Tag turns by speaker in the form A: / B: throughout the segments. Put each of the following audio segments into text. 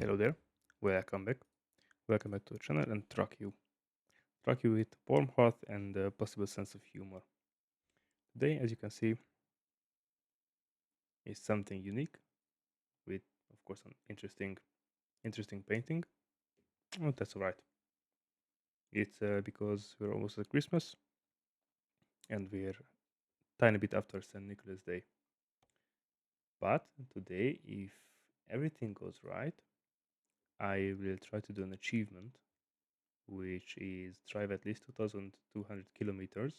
A: Hello there, welcome back. Welcome back to the channel and Truck You. Truck You with warm heart and a possible sense of humor. Today, as you can see, is something unique with, of course, an interesting painting. Oh, that's alright. It's because we're almost at Christmas and we're tiny bit after St. Nicholas Day. But today, if everything goes right, I will try to do an achievement, which is drive at least 2,200 kilometers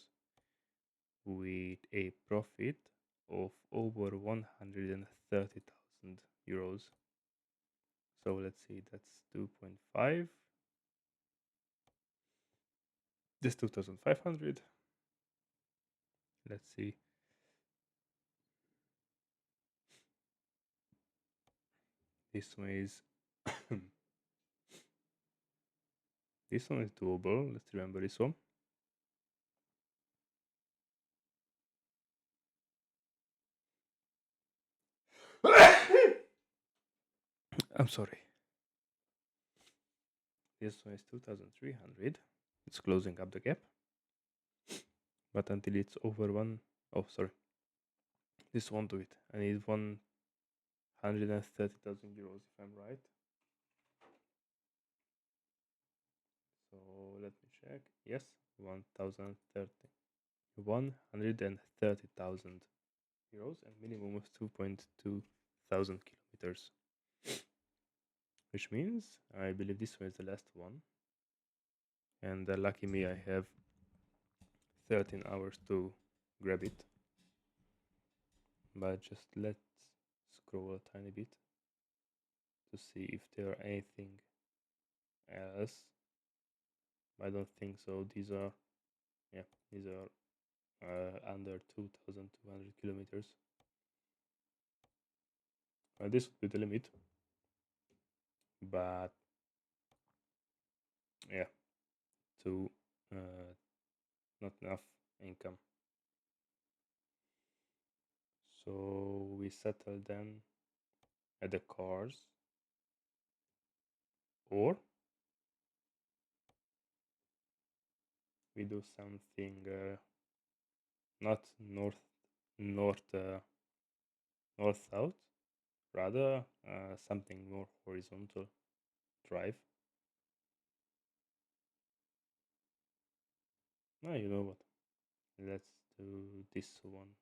A: with a profit of over 130,000 euros. So let's see, that's 2.5. This 2,500. Let's see. This one is this one is doable. Let's remember this one. I'm sorry. This one is 2,300. It's closing up the gap. But until it's over one, oh sorry, this won't do it. I need 130,000 euros if I'm right. So let me check. Yes, 130,000 euros and minimum of 2.2 thousand kilometers. Which means I believe this one is the last one. And lucky me, I have 13 hours to grab it. But just let's scroll a tiny bit to see if there are anything else. I don't think so. These are under 2,200 kilometers. This would be the limit, but yeah, to not enough income. So we settle then at the cars, or we do something not north south, rather something more horizontal drive. No, you know what? Let's do this one.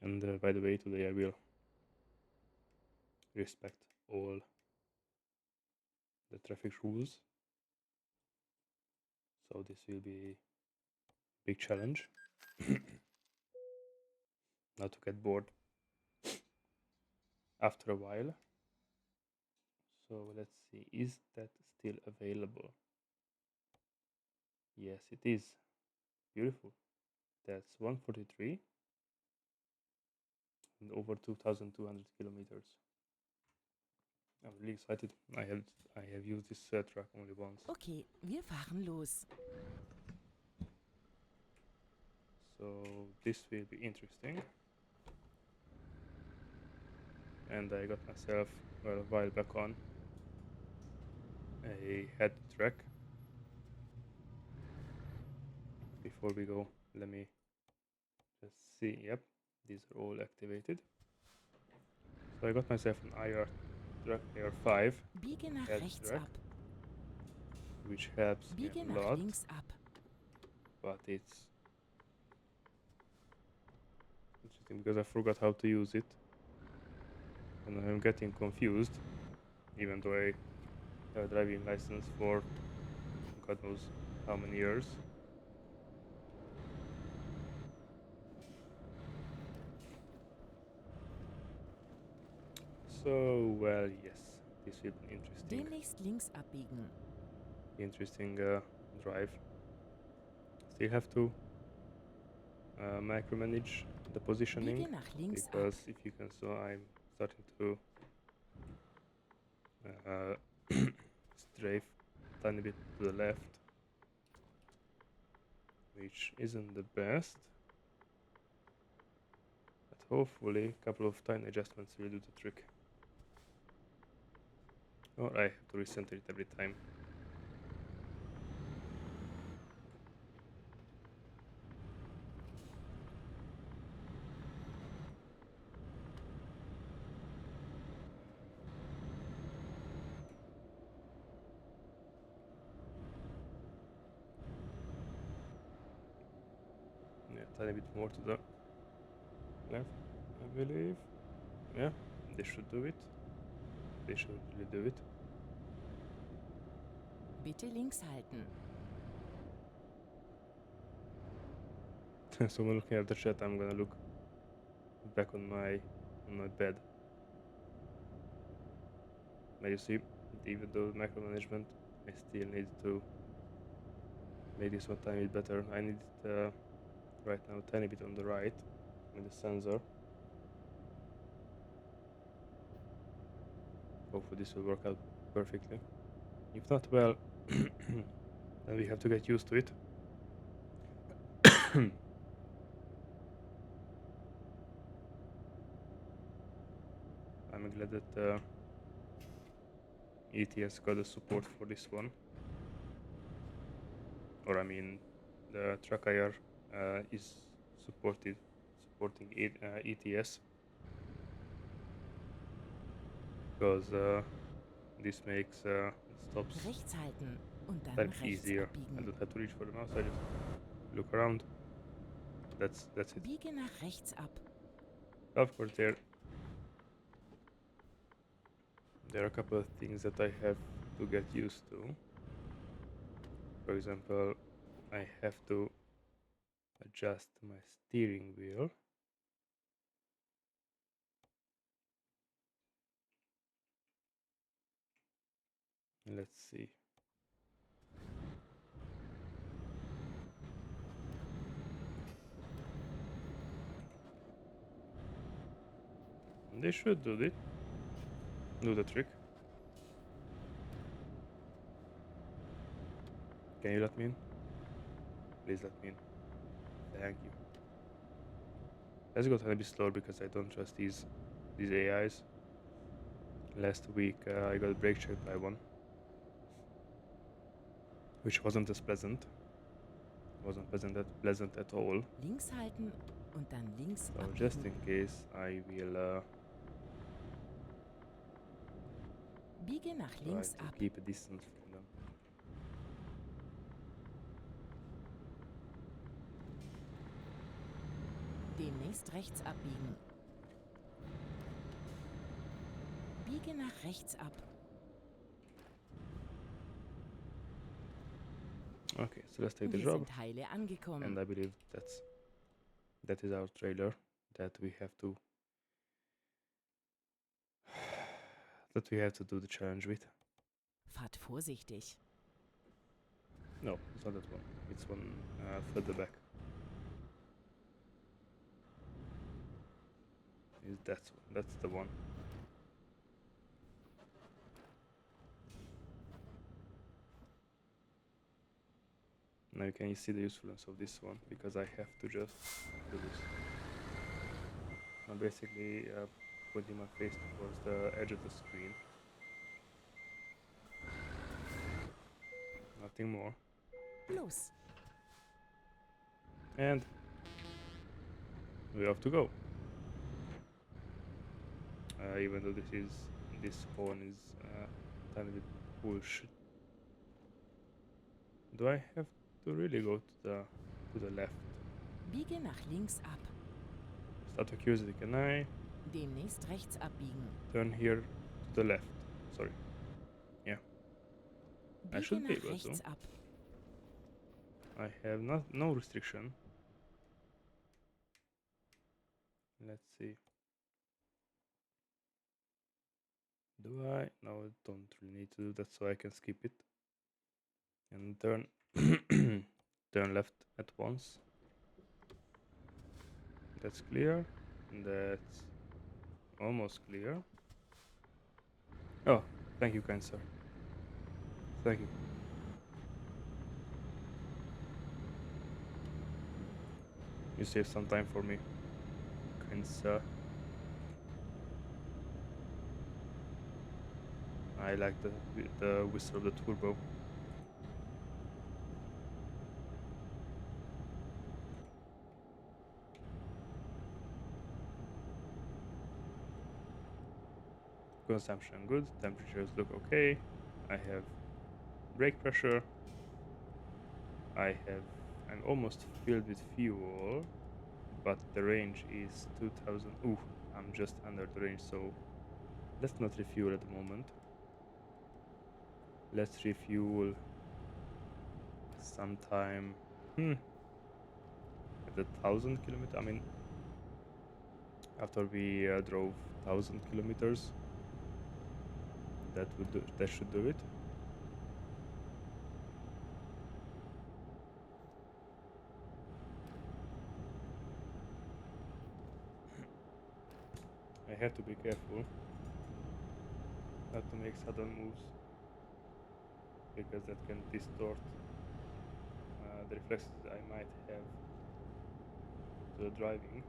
A: And by the way, today I will respect all the traffic rules. So this will be a big challenge. Not to get bored after a while. So let's see, is that still available? Yes, it is. Beautiful. That's 143 and over 2,200 kilometers. I'm really excited. I have used this truck only once.
B: Okay, wir fahren los.
A: So this will be interesting. And I got myself, well, a while back on, a head track. Before we go, let me just see. Yep, these are all activated. So I got myself an IR track AR5
B: Biege nach
A: head
B: rechts
A: track,
B: ab.
A: which helps me
B: Biege
A: a
B: nach
A: lot,
B: links ab.
A: but it's interesting because I forgot how to use it, and I'm getting confused, even though I have a driving license for God knows how many years. So, well, yes, this will be
B: Demnächst links abbiegen.
A: interesting drive. Still have to micromanage the positioning,
B: Biege nach links ab.
A: because if you can see, I'm starting to strafe a tiny bit to the left, which isn't the best, but hopefully a couple of tiny adjustments will do the trick. Or I have to recenter it every time. Yeah, tiny bit more to the left, I believe. Yeah, they should do it. They should really do it.
B: Bitte links halten.
A: So when looking at the chat, I'm gonna look back on my bed. But you see, even though micromanagement, I still need to make this one tiny bit better. I need it right now a tiny bit on the right with the sensor. Hopefully this will work out perfectly. If not, well, then we have to get used to it. I'm glad that ETS got the support for this one. Or I mean, the Trackire is supporting ETS, because this makes stops
B: Rechts halten und dann
A: time
B: rechts
A: easier. I
B: abbiegen.
A: don't have to reach for the mouse. I just look around. That's it.
B: Biege nach rechts ab.
A: Of course, there are a couple of things that I have to get used to. For example, I have to adjust my steering wheel. Let's see. They should do the trick. Can you let me in? Please let me in. Thank you. Let's go a bit slower because I don't trust these AIs. Last week I got brake checked by one, which wasn't as pleasant. Wasn't pleasant at all.
B: Links halten und dann links
A: So
B: abbiegen.
A: just in case, I will
B: Biege nach
A: try
B: links
A: to
B: ab.
A: keep a distance from them.
B: Demnächst rechts abbiegen. Biege nach rechts ab.
A: Okay, so let's take the
B: Wir
A: job,
B: sind heile angekommen.
A: and I believe that is our trailer that we have to do the challenge with.
B: Fahrt vorsichtig.
A: No, it's not that one. It's one further back. Is that one? That's the one. Now can you see the usefulness of this one? Because I have to just do this. I'm basically putting my face towards the edge of the screen. Nothing more.
B: Los.
A: And we have to go. Even though this phone is tiny bit bullshit. Do I have to really go to the left?
B: Biege nach links ab.
A: Just out of curiosity, can I
B: Demnächst rechts abbiegen.
A: turn here to the left? Sorry. Yeah. I
B: Biege
A: should be
B: nach
A: able to.
B: rechts ab.
A: I have no restriction. Let's see. Do I? No, I don't really need to do that, so I can skip it. And turn turn left at once. That's clear. That's almost clear. Oh, thank you, kind sir. Thank you. You saved some time for me. hence I like the whistle of the turbo. Consumption good, temperatures look okay. I have brake pressure. I'm almost filled with fuel, but the range is 2000. Ooh, I'm just under the range, so let's not refuel at the moment. Let's refuel sometime at 1,000 kilometers. I mean, after we drove 1,000 kilometers, that should do it. I have to be careful not to make sudden moves, because that can distort the reflexes I might have to the driving.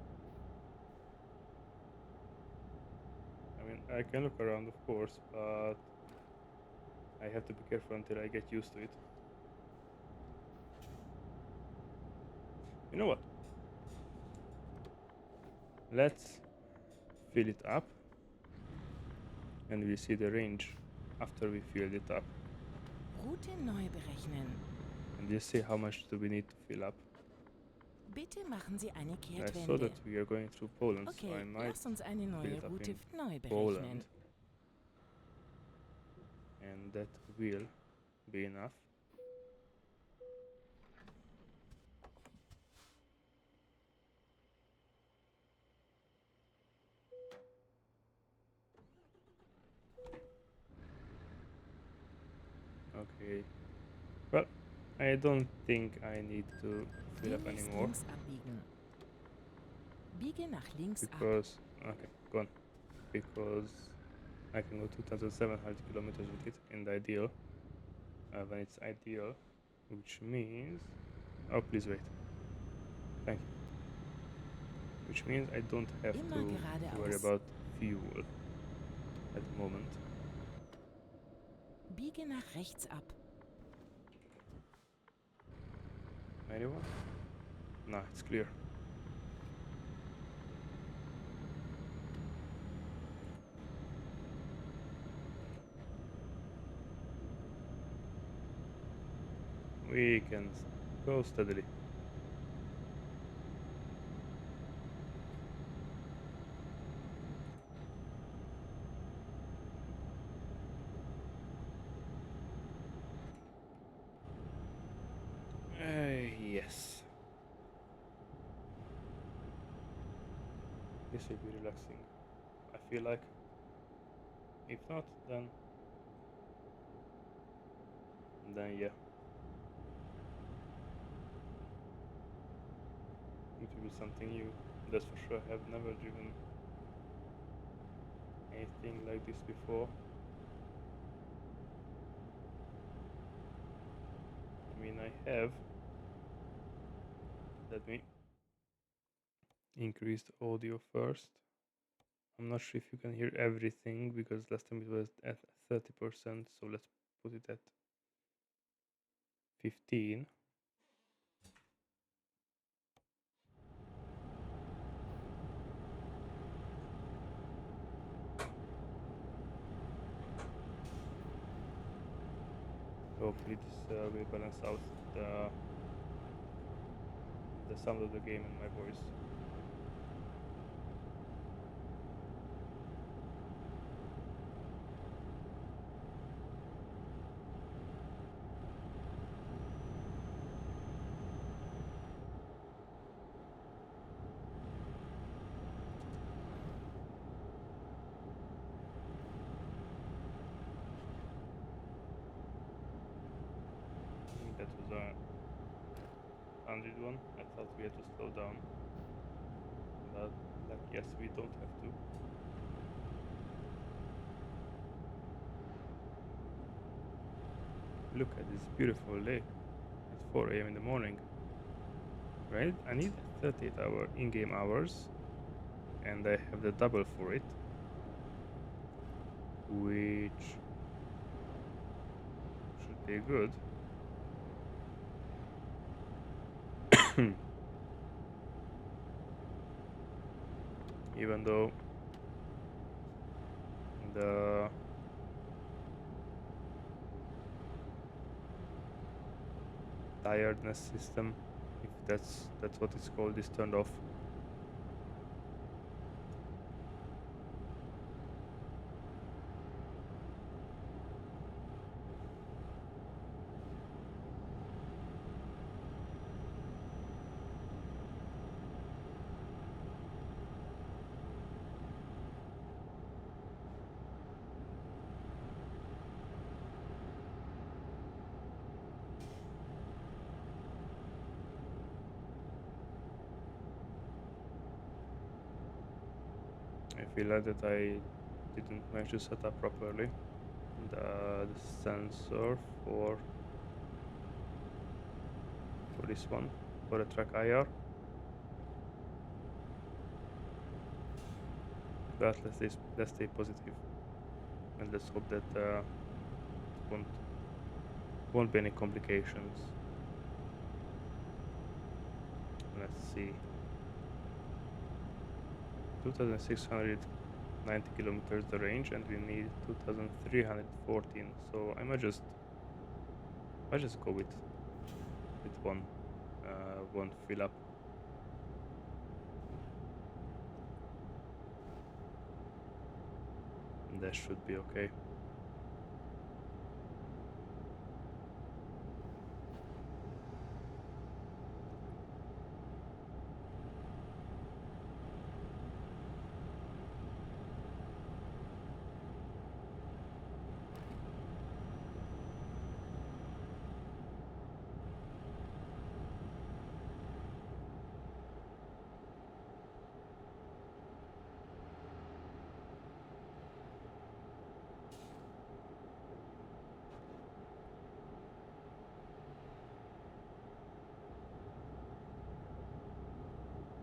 A: I mean, I can look around, of course, but I have to be careful until I get used to it. You know what? Let's fill it up and we see the range after we filled it up.
B: Route neu berechnen.
A: And we'll see how much do we need to fill up.
B: Bitte machen Sie eine
A: I saw
B: Kehrtwende.
A: that we are going through Poland, so
B: Okay,
A: I might
B: lass uns eine
A: fill
B: neue
A: it up
B: Route
A: in
B: neu berechnen.
A: Poland. And that will be enough. Okay. Well, I don't think I need to fill up
B: Demnächst
A: anymore
B: links abbiegen. Biege nach links ab.
A: because okay, gone. Because I can go 2,700 kilometers with it in the ideal. When it's ideal, which means oh, please wait. Thank you. Which means I don't have
B: Immer
A: to worry
B: geradeaus.
A: about fuel at the moment.
B: Biege nach rechts ab.
A: Anyone? Nah, it's clear. We can go steadily. Yes. This will be relaxing. I feel like. If not, then yeah. It will be something new. That's for sure. I have never driven anything like this before. I mean, I have. Let me increase the audio first. I'm not sure if you can hear everything because last time it was at 30%, so let's put it at 15. Hopefully this will balance out the sound of the game and my voice. I think that was a 100 one. I thought we had to slow down, but like yes, we don't have to. Look at this beautiful lake at 4 a.m. in the morning. Right? I need 38 hour in-game hours and I have the double for it, which should be good. Even though the tiredness system, if that's what it's called, is turned off. I feel like that I didn't manage to set up properly the sensor for this one, for the track IR. But let's stay positive, and let's hope that won't be any complications. Let's see. 2,690 kilometers the range, and we need 2,314. So I might just go with one fill up. And that should be okay.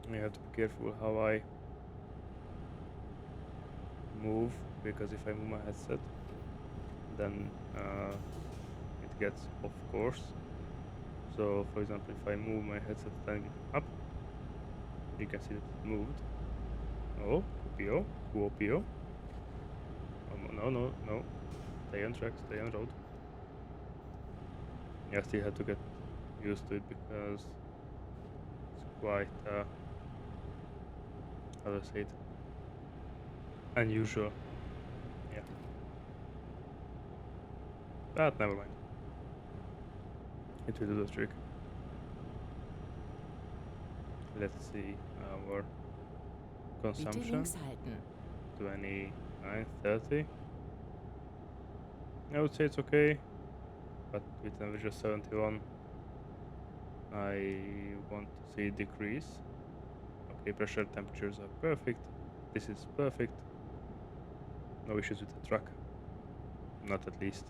A: I have to be careful how I move, because if I move my headset, then it gets off course. So for example, if I move my headset standing up, you can see that it moved. Oh, Kuopio. No. Stay on track, stay on road. I still have to get used to it because it's quite, how do I say it? Unusual. Yeah. But never mind. It will do the trick. Let's see our
B: Bitte
A: consumption.
B: links halten.
A: 29.30. I would say it's okay, but with temperature 71, I want to see it decrease. Okay, pressure temperatures are perfect. This is perfect. No issues with the truck. Not at least.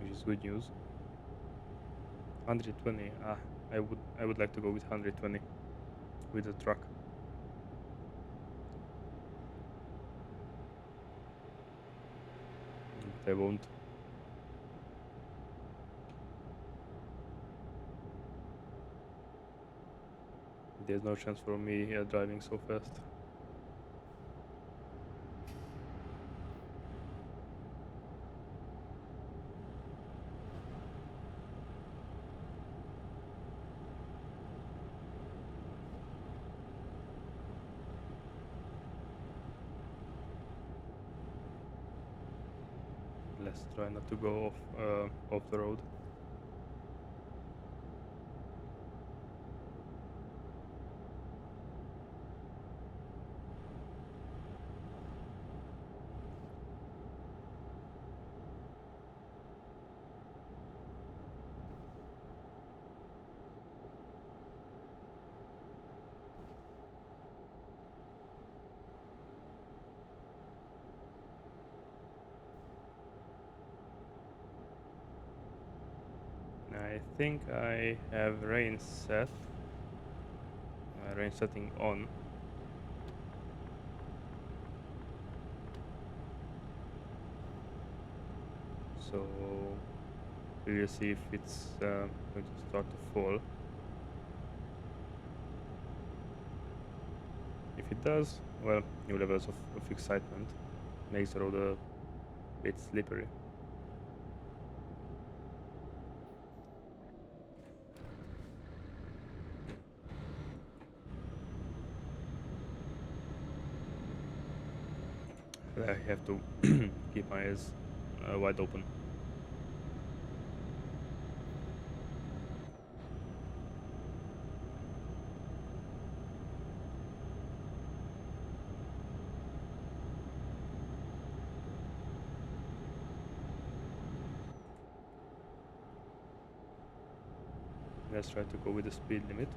A: Which is good news. 120. I would like to go with 120 with the truck. But I won't. There's no chance for me driving so fast. Let's try not to go off the road. I think I have rain set. Rain setting on. So we'll see if it's going to start to fall. If it does, well, new levels of excitement makes the road a bit slippery. I have to keep my eyes wide open. Let's try to go with the speed limit.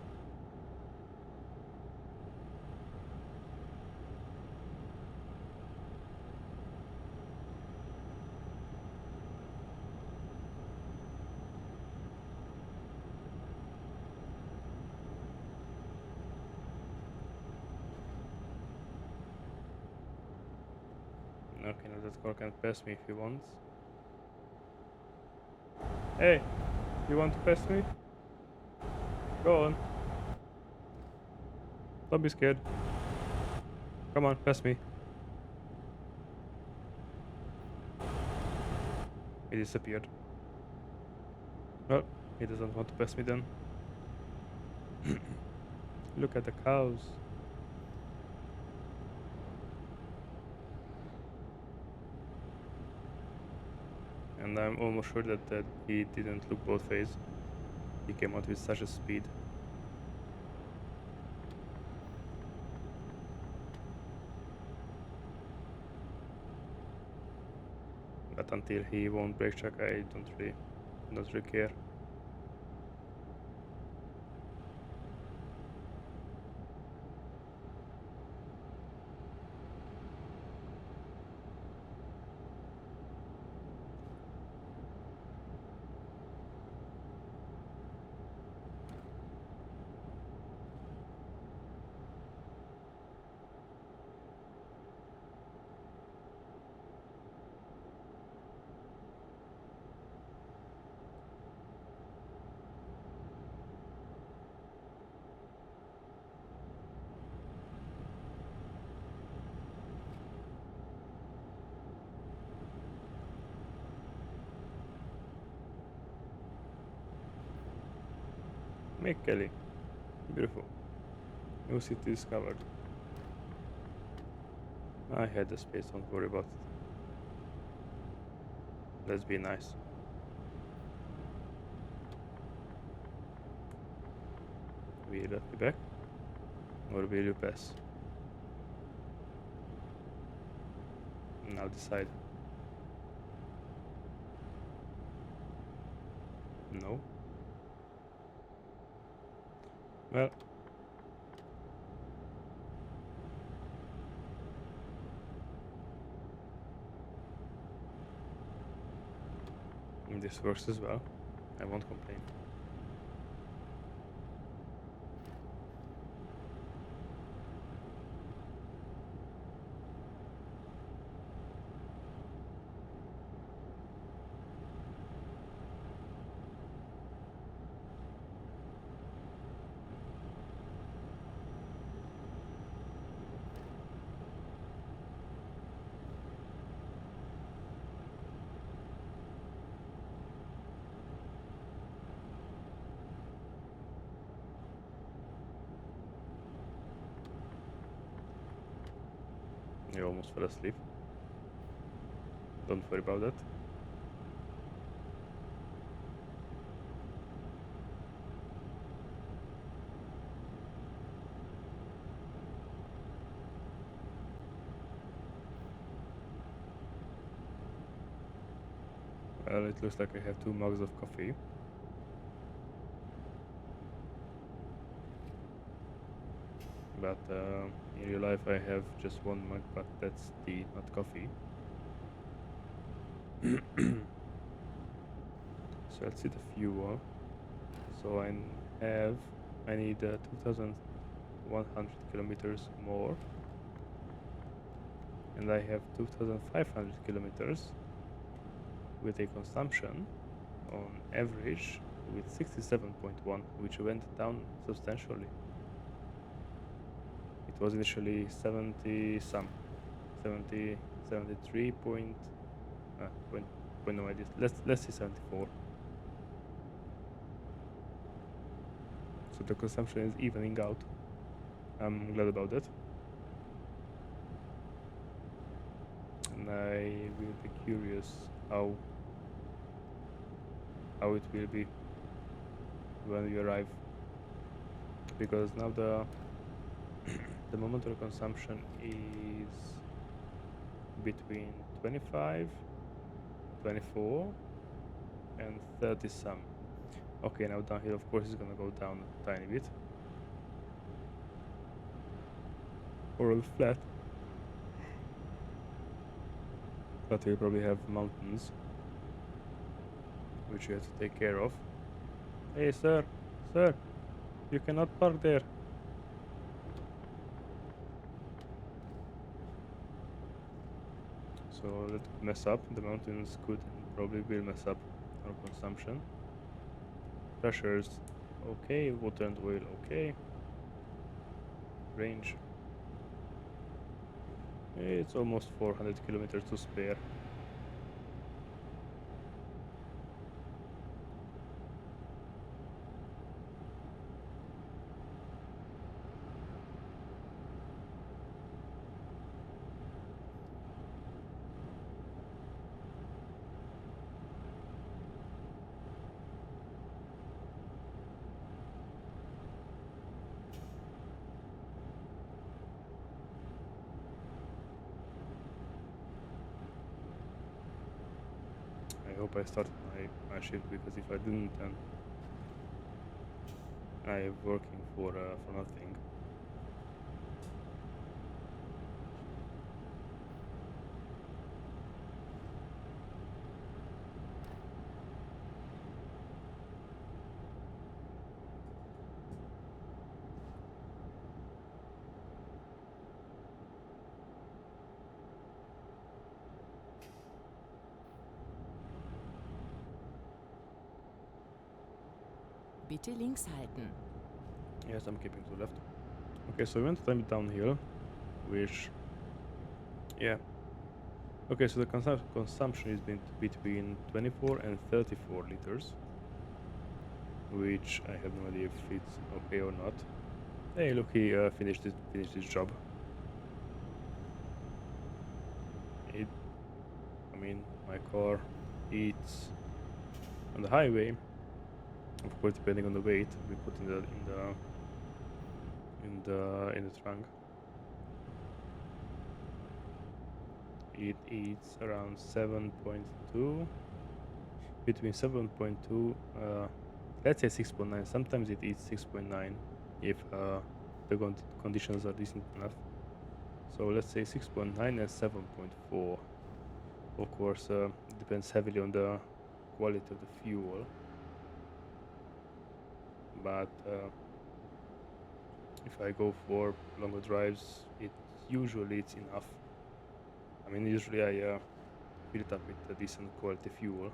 A: Okay, now that car can pass me if he wants. Hey, you want to pass me? Go on. Don't be scared. Come on, pass me. He disappeared. Well, he doesn't want to pass me then. Look at the cows. And I'm almost sure that he didn't look both ways. He came out with such a speed. But until he won't brake check, I don't really care. Make Kelly. Beautiful. New city discovered. I had the space, don't worry about it. Let's be nice. Will you let me back? Or will you pass? Now decide. No? Well, this works as well. I won't complain. You almost fell asleep. Don't worry about that. Well, it looks like I have 2 mugs of coffee. But in real life I have just 1 mug, but that's tea, not coffee. So let's see the fuel. So I need 2,100 kilometers more, and I have 2,500 kilometers with a consumption on average with 67.1, which went down substantially. It was initially 70 some, 70, 73 point, no idea. Let's say 74. So the consumption is evening out. I'm glad about that. And I will be curious how it will be when we arrive, because now the momentary consumption is between 25, 24 and 30 some. Okay, now downhill of course is gonna go down a tiny bit, or flat, but we probably have mountains which you have to take care of. Hey sir, you cannot park there. So that could mess up. The mountains could and probably will mess up our consumption. Pressures, okay. Water and oil, okay. Range, it's almost 400 kilometers to spare. I hope I started my shift, because if I didn't, then I am working for nothing.
B: Bitte links halten.
A: Yes, I'm keeping to left. Okay, so we went a bit downhill, which, yeah. Okay, so the consumption is between 24 and 34 liters, which I have no idea if it's okay or not. Hey, look, he finished his job. I mean, my car eats on the highway. Of course, depending on the weight we put in the trunk, it eats around 7.2, between 7.2, let's say 6.9. Sometimes it eats 6.9 if the conditions are decent enough. So let's say 6.9 and 7.4. Of course, it depends heavily on the quality of the fuel, but if I go for longer drives, usually it's enough. I mean, usually I fill it up with a decent quality fuel.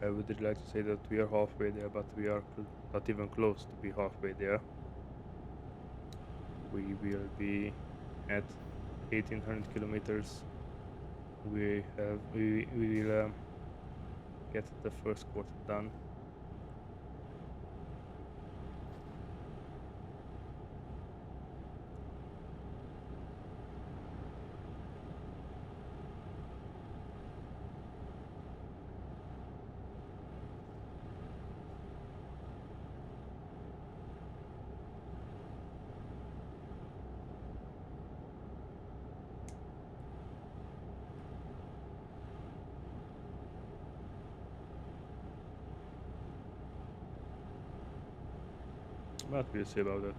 A: I would really like to say that we are halfway there, but we are not even close to be halfway there. We will be at 1800 kilometers. We will get the first quarter done. But we'll see about that.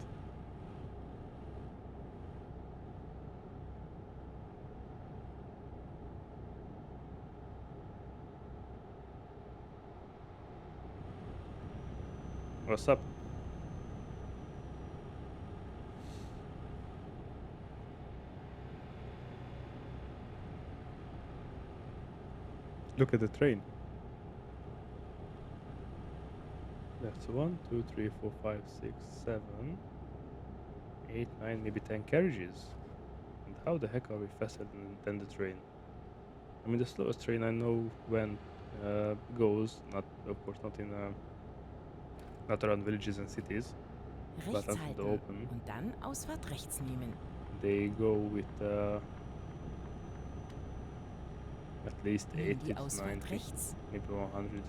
A: What's up? Look at the train. That's 1, 2, 3, 4, 5, 6, 7, 8, 9, maybe 10 carriages. And how the heck are we faster than the train? I mean, the slowest train I know when goes, not of course not in not around villages and cities, but
B: Rechts
A: out in the
B: halten
A: open.
B: und dann Ausfahrt rechts nehmen.
A: They go with at least
B: Nimm
A: 80
B: die
A: to
B: Ausfahrt
A: 90,
B: rechts.
A: maybe 100.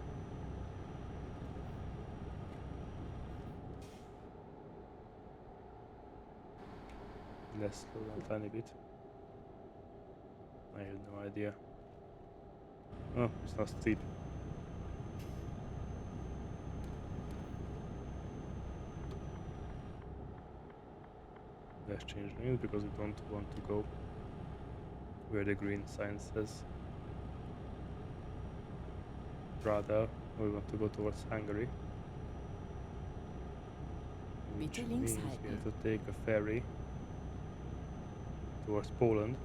A: Let's slow down a tiny bit. I have no idea. Oh, it's not steep. Let's change lanes because we don't want to go where the green sign says. Rather, we want to go towards Hungary. Which
B: Bitte links
A: means we
B: halten.
A: have to take a ferry towards Poland.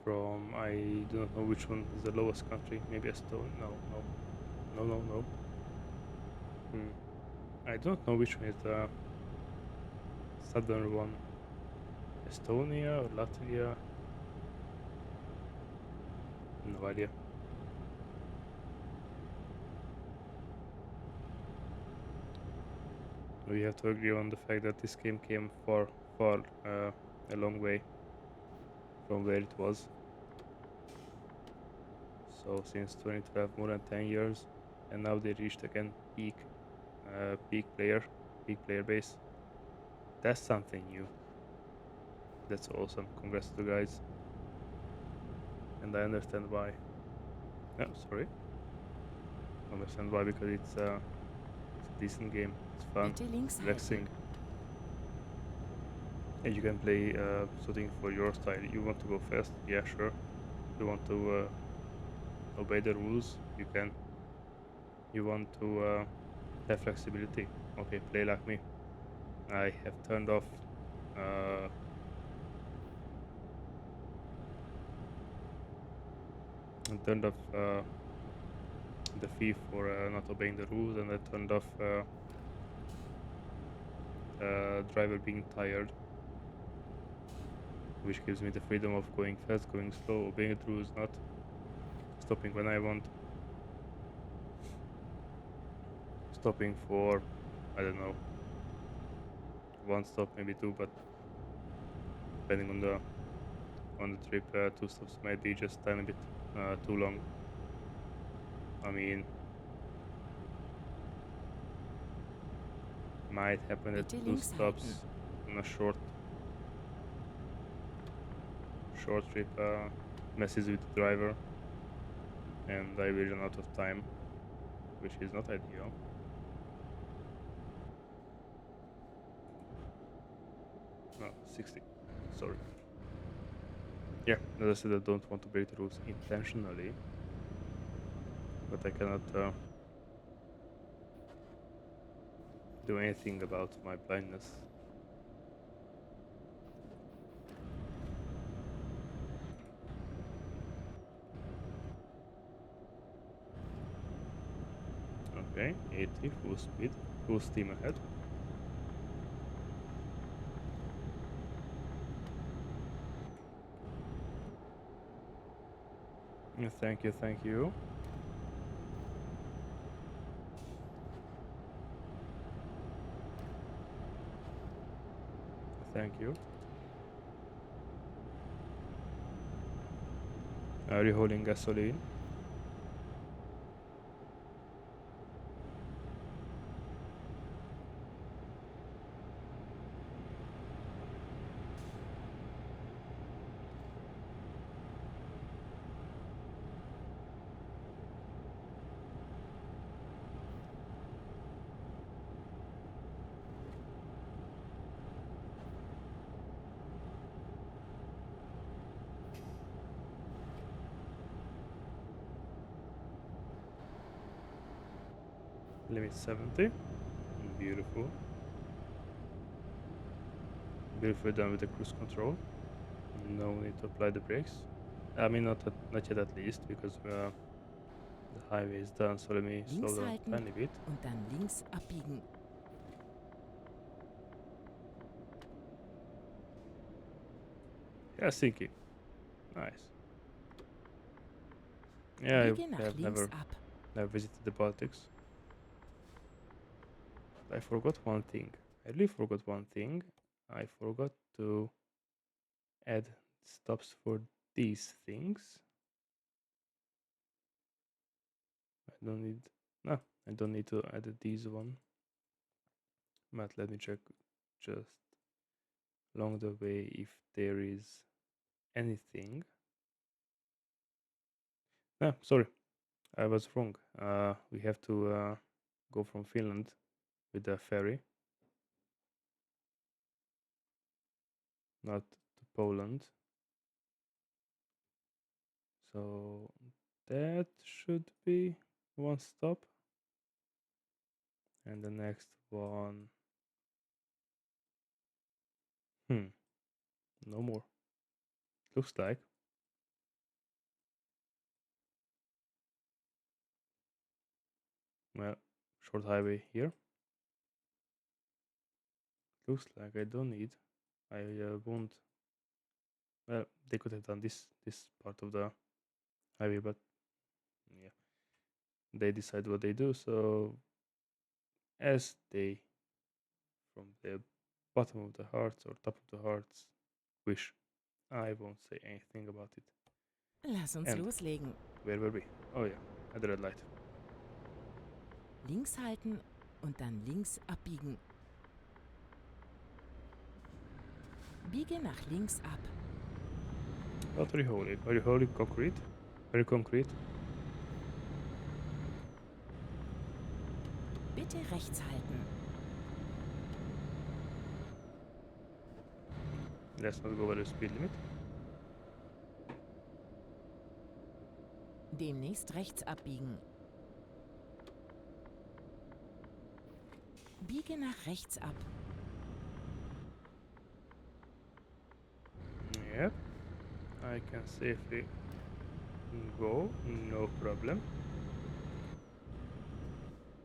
A: From, I do not know which one is the lowest country. Maybe Estonia? No. I don't know which one is the southern one. Estonia or Latvia? No idea. We have to agree on the fact that this game came far a long way from where it was. So since 2012, more than 10 years, and now they reached again peak player base. That's something new. That's awesome. Congrats to the guys. And I understand why. No, sorry. Understand why, because it's a decent game. It's fun,
B: Bitte links
A: relaxing.
B: halten.
A: And you can play something for your style. You want to go fast? Yeah, sure. You want to obey the rules? You can. You want to have flexibility? Okay, play like me. I have turned off the fee for not obeying the rules, and I turned off driver being tired, which gives me the freedom of going fast, going slow, obeying the rules, not stopping when I want, stopping for, I don't know, one stop, maybe two, but depending on the trip, 2 stops might be just a tiny bit too long. I mean, might happen that
B: Bitte
A: 2
B: links
A: stops
B: halten.
A: on a short trip messes with the driver, and I will run out of time, which is not ideal. No, 60. Sorry. Yeah, as I said, I don't want to break the rules intentionally, but I cannot do anything about my blindness. Okay, 80, full speed, full steam ahead. Thank you, thank you. Thank you. Are you holding gasoline? Limit 70. Beautiful. Beautifully done with the cruise control. No need to apply the brakes. I mean, not yet at least, because the highway is done. So let me slow
B: Links
A: down a
B: halten
A: tiny bit.
B: und dann links abbiegen.
A: Helsinki. Nice. Yeah,
B: Biege
A: I
B: nach
A: have
B: links
A: never
B: ab.
A: visited the Baltics. I forgot one thing. I really forgot one thing. I forgot to add stops for these things. I don't need. No, I don't need to add these one. But let me check just along the way if there is anything. No, sorry, I was wrong. We have to go from Finland with the ferry, not to Poland. So that should be one stop. And the next one. No more. Looks like. Well, short highway here. Looks like I don't need. I won't. Well, they could have done this part of the highway, but yeah, they decide what they do. So as they, from the bottom of the hearts or top of the hearts, wish. I won't say anything about it.
B: Lass uns
A: And
B: loslegen.
A: where were we? Oh yeah, at the red light.
B: Links halten und dann links abbiegen. Biege nach links ab.
A: Very holy. Very holy concrete. Very concrete.
B: Bitte rechts halten.
A: Let's not go over the speed limit.
B: Demnächst rechts abbiegen. Biege nach rechts ab.
A: Yep. I can safely go, no problem.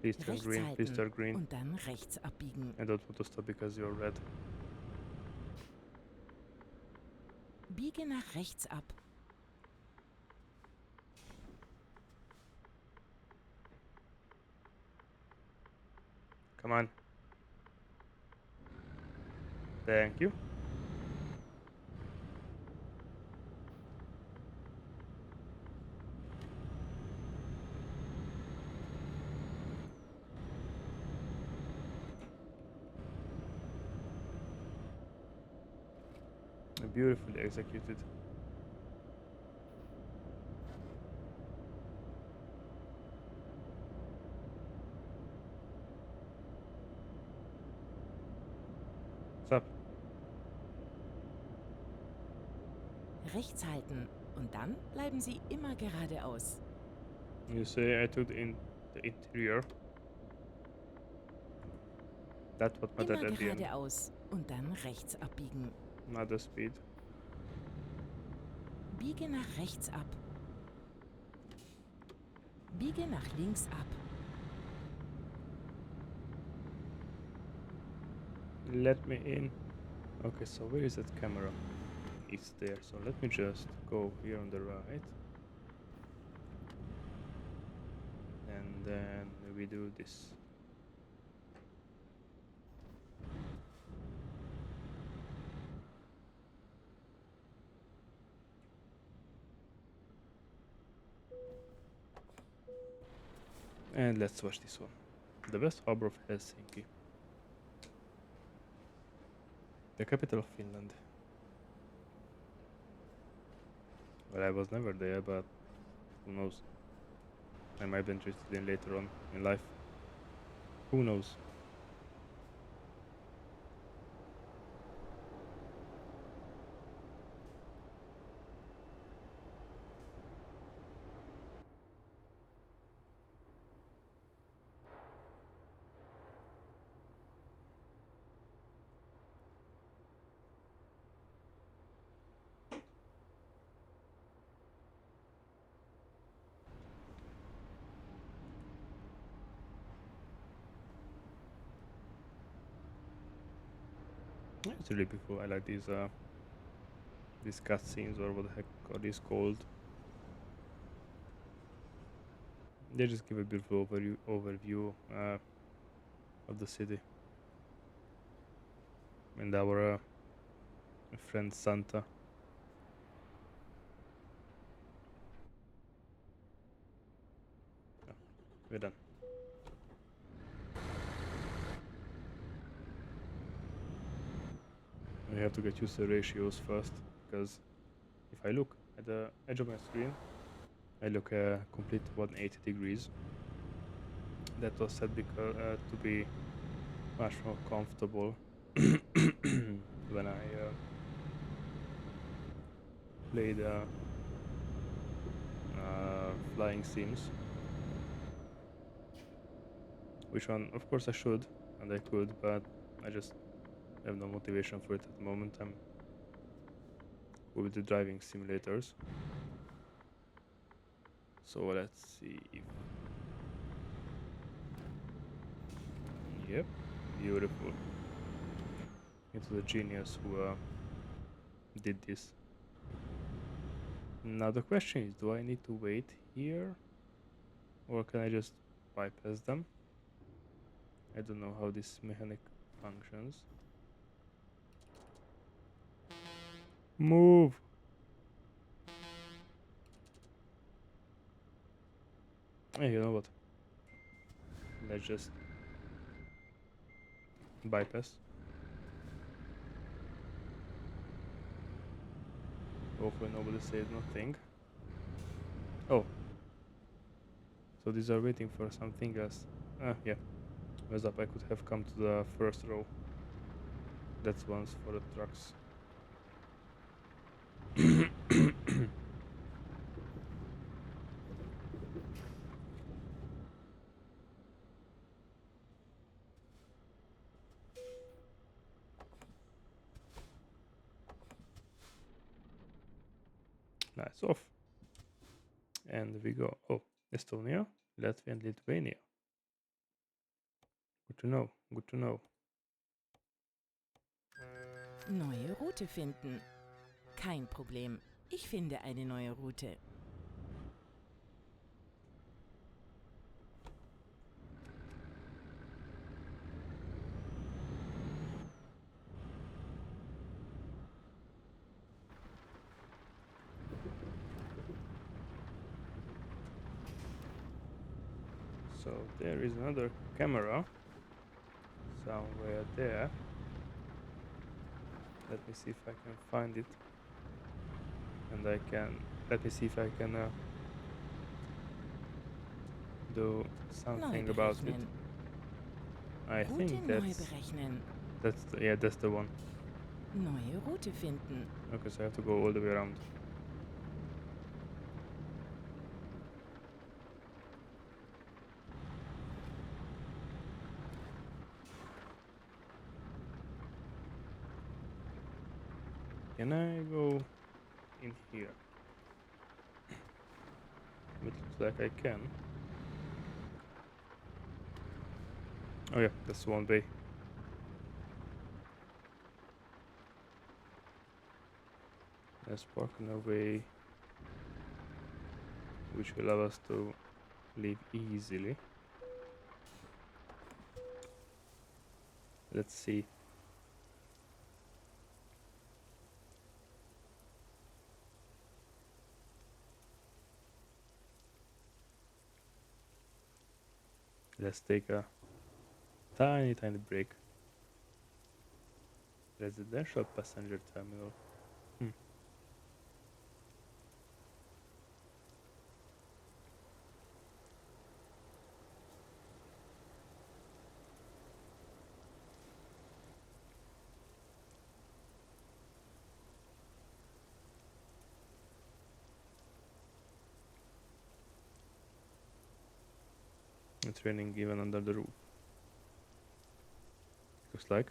A: Please turn
B: Rechts
A: green, please turn
B: halten
A: green.
B: und dann rechts abbiegen.
A: I don't want to stop because you're red.
B: Biege nach rechts ab.
A: Come on. Thank you. Beautifully executed. What's up?
B: Rechts halten und dann bleiben Sie immer geradeaus.
A: You say I took the interior. That's what
B: Immer
A: mattered at the end.
B: geradeaus und dann rechts abbiegen.
A: Not the speed.
B: Biege nach rechts ab. Biege nach links ab.
A: Let me in. Okay, so where is that camera? It's there. So let me just go here on the right. And then we do this. And let's watch this one. The best harbor of Helsinki. The capital of Finland. Well, I was never there, but who knows? I might be interested in later on in life. Who knows? It's really beautiful. I like these cutscenes, or what the heck are these called? They just give a beautiful overview of the city. And our friend Santa. Oh, we're done. We have to get used to the ratios first, because if I look at the edge of my screen, I look complete 180 degrees. That was set to be much more comfortable when I played Flying Sims. Which one, of course, I should and I could, but I just have no motivation for it at the moment. I'm with the driving simulators. So let's see if... Yep, beautiful. It's the genius who did this. Now the question is, do I need to wait here? Or can I just bypass them? I don't know how this mechanic functions. Move! Hey, you know what? Let's just bypass. Hopefully nobody says nothing. Oh. So these are waiting for something else. Yeah. Mess up, I could have come to the first row. That's one's for the trucks. Nice off. And we go. Oh, Estonia, Latvia, and Lithuania. Good to know. Good to know.
B: Neue Route finden. Kein Problem. Ich finde eine neue Route.
A: So there is another camera somewhere there. Let me see if I can find it. And let me see if I can do something about it. I
B: Route
A: think
B: neu berechnen.
A: that's the one.
B: Neue Route finden.
A: Okay, so I have to go all the way around. Can I go in here? It looks like I can. Oh yeah, that's one way. Let's park in a way which will allow us to leave easily. Let's see. Let's take a tiny break. Residential passenger terminal. It's raining even under the roof. Looks like.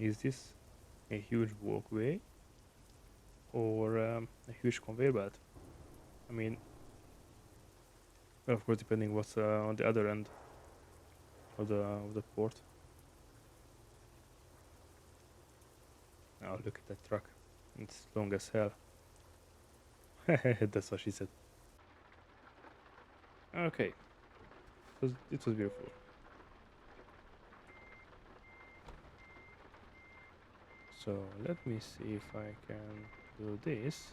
A: Is this a huge walkway or a huge conveyor belt? I mean, well, of course, depending what's on the other end of the port. Oh, look at that truck. It's long as hell. That's what she said. Okay, it was beautiful. So let me see if I can do this.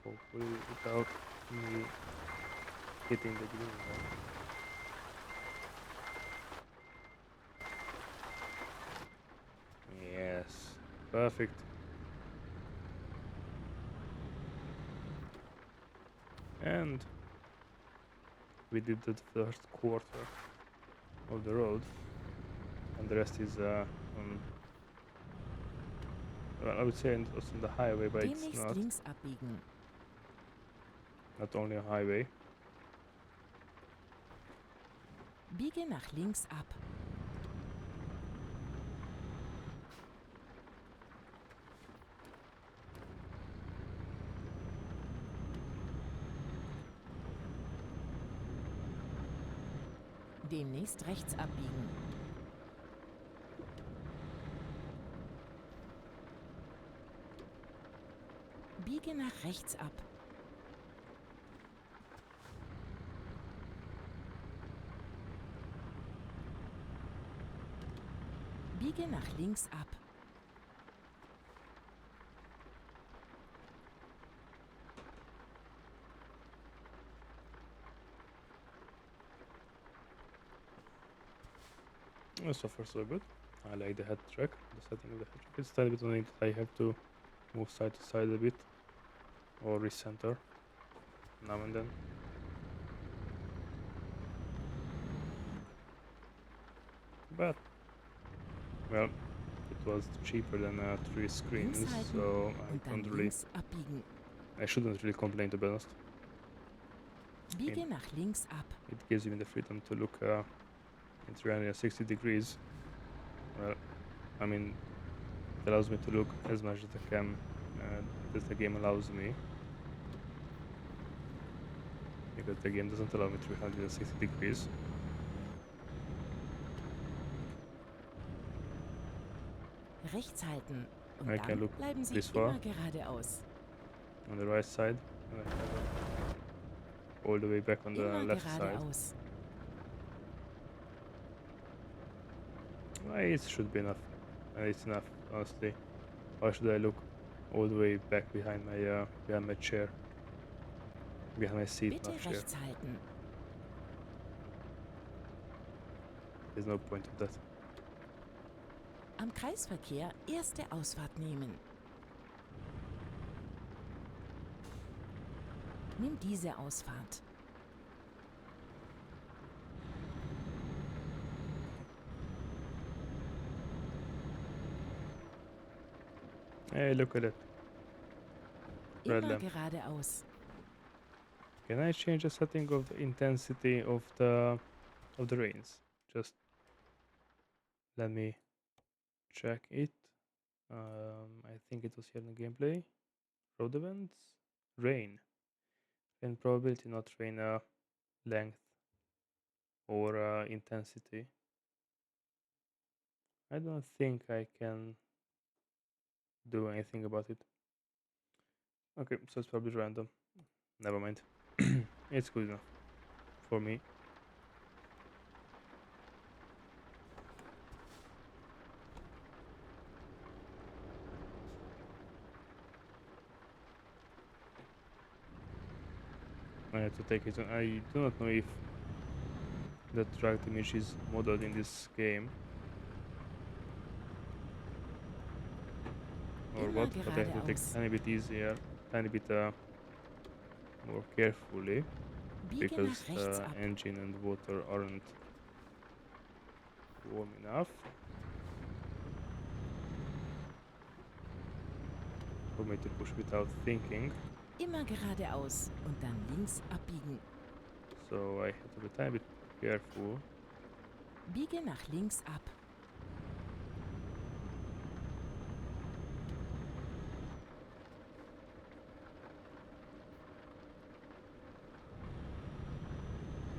A: Hopefully without me hitting the green one. Yes, perfect. And we did the first quarter of the road, and the rest is on. Well, I would say it was on the highway, but it's
B: Demnächst
A: not.
B: links abbiegen.
A: Not only a highway.
B: Biege nach links ab. Demnächst rechts abbiegen. Biege nach rechts ab. Biege nach links ab.
A: So far so good. I like the head track. The setting of the head track. It's a little bit annoying that I have to move side to side a bit or recenter now and then. But well, it was cheaper than 3 screens,
B: Links halten
A: so
B: und dann links abbiegen.
A: I shouldn't really complain, to be honest.
B: Biege nach links ab.
A: It gives you the freedom to look in 360 degrees. Well, I mean, it allows me to look as much as I can, as the game allows me. Because the game doesn't allow me 360 degrees.
B: Rechts halten. Und
A: I can
B: dann
A: look
B: bleiben Sie
A: this far.
B: immer geradeaus.
A: On the right side, and I have all the way back on the
B: Immer
A: left side.
B: geradeaus.
A: Well, it should be enough. It's enough, honestly. Why should I look all the way back behind my chair? Behind my seat,
B: Bitte
A: not chair.
B: rechts halten.
A: There's no point of that.
B: Am Kreisverkehr erste Ausfahrt nehmen. Nimm diese Ausfahrt.
A: Hey, look at it. Red
B: Immer
A: lamp.
B: geradeaus.
A: Can I change the setting of the intensity of the rains? Just let me check it. I think it was here in the gameplay. Road events, rain, and probability, not rain length or intensity. I don't think I can do anything about it. Okay, so it's probably random. Never mind. It's good enough for me. I have to take it. I do not know if the track image is modeled in this game or
B: Immer
A: what, but I have to take it
B: geradeaus.
A: a tiny bit easier, tiny bit more carefully,
B: Biege
A: because
B: nach rechts ab.
A: engine and water aren't warm enough for me to push without thinking.
B: Immer geradeaus und dann links abbiegen.
A: So I have to be a tiny bit careful.
B: Biege nach links ab.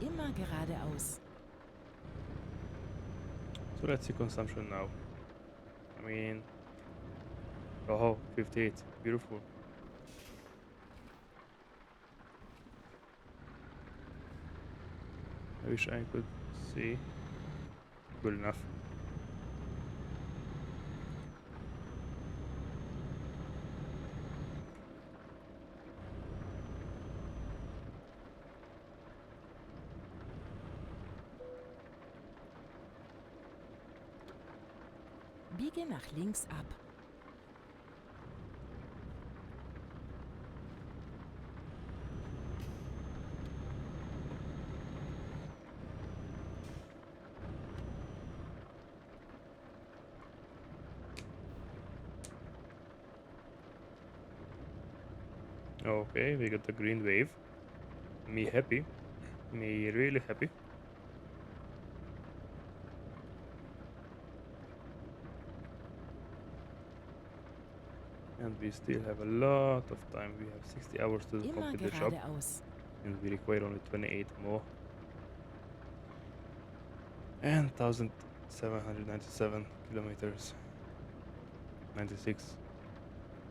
B: Immer geradeaus.
A: So let's see consumption now. I mean, oh, 58, beautiful. I wish I could see. Good enough.
B: Biege nach links ab.
A: Okay, we got the green wave. Me happy. Me really happy. And we still have a lot of time. We have 60 hours to
B: Immer
A: complete the job.
B: geradeaus.
A: And we require only 28 more. And 1797 kilometers. 96.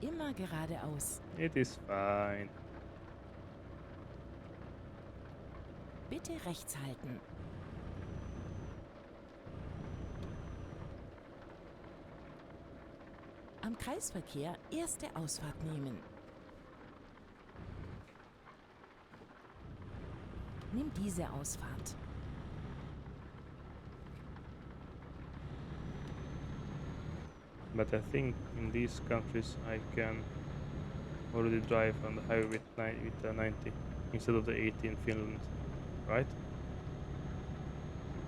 B: Immer geradeaus.
A: It is fine.
B: Bitte rechts halten. Am Kreisverkehr erste Ausfahrt nehmen. Nimm diese Ausfahrt.
A: But I think in these countries I can already drive on the highway with, with 90 instead of the 80 in Finland, right?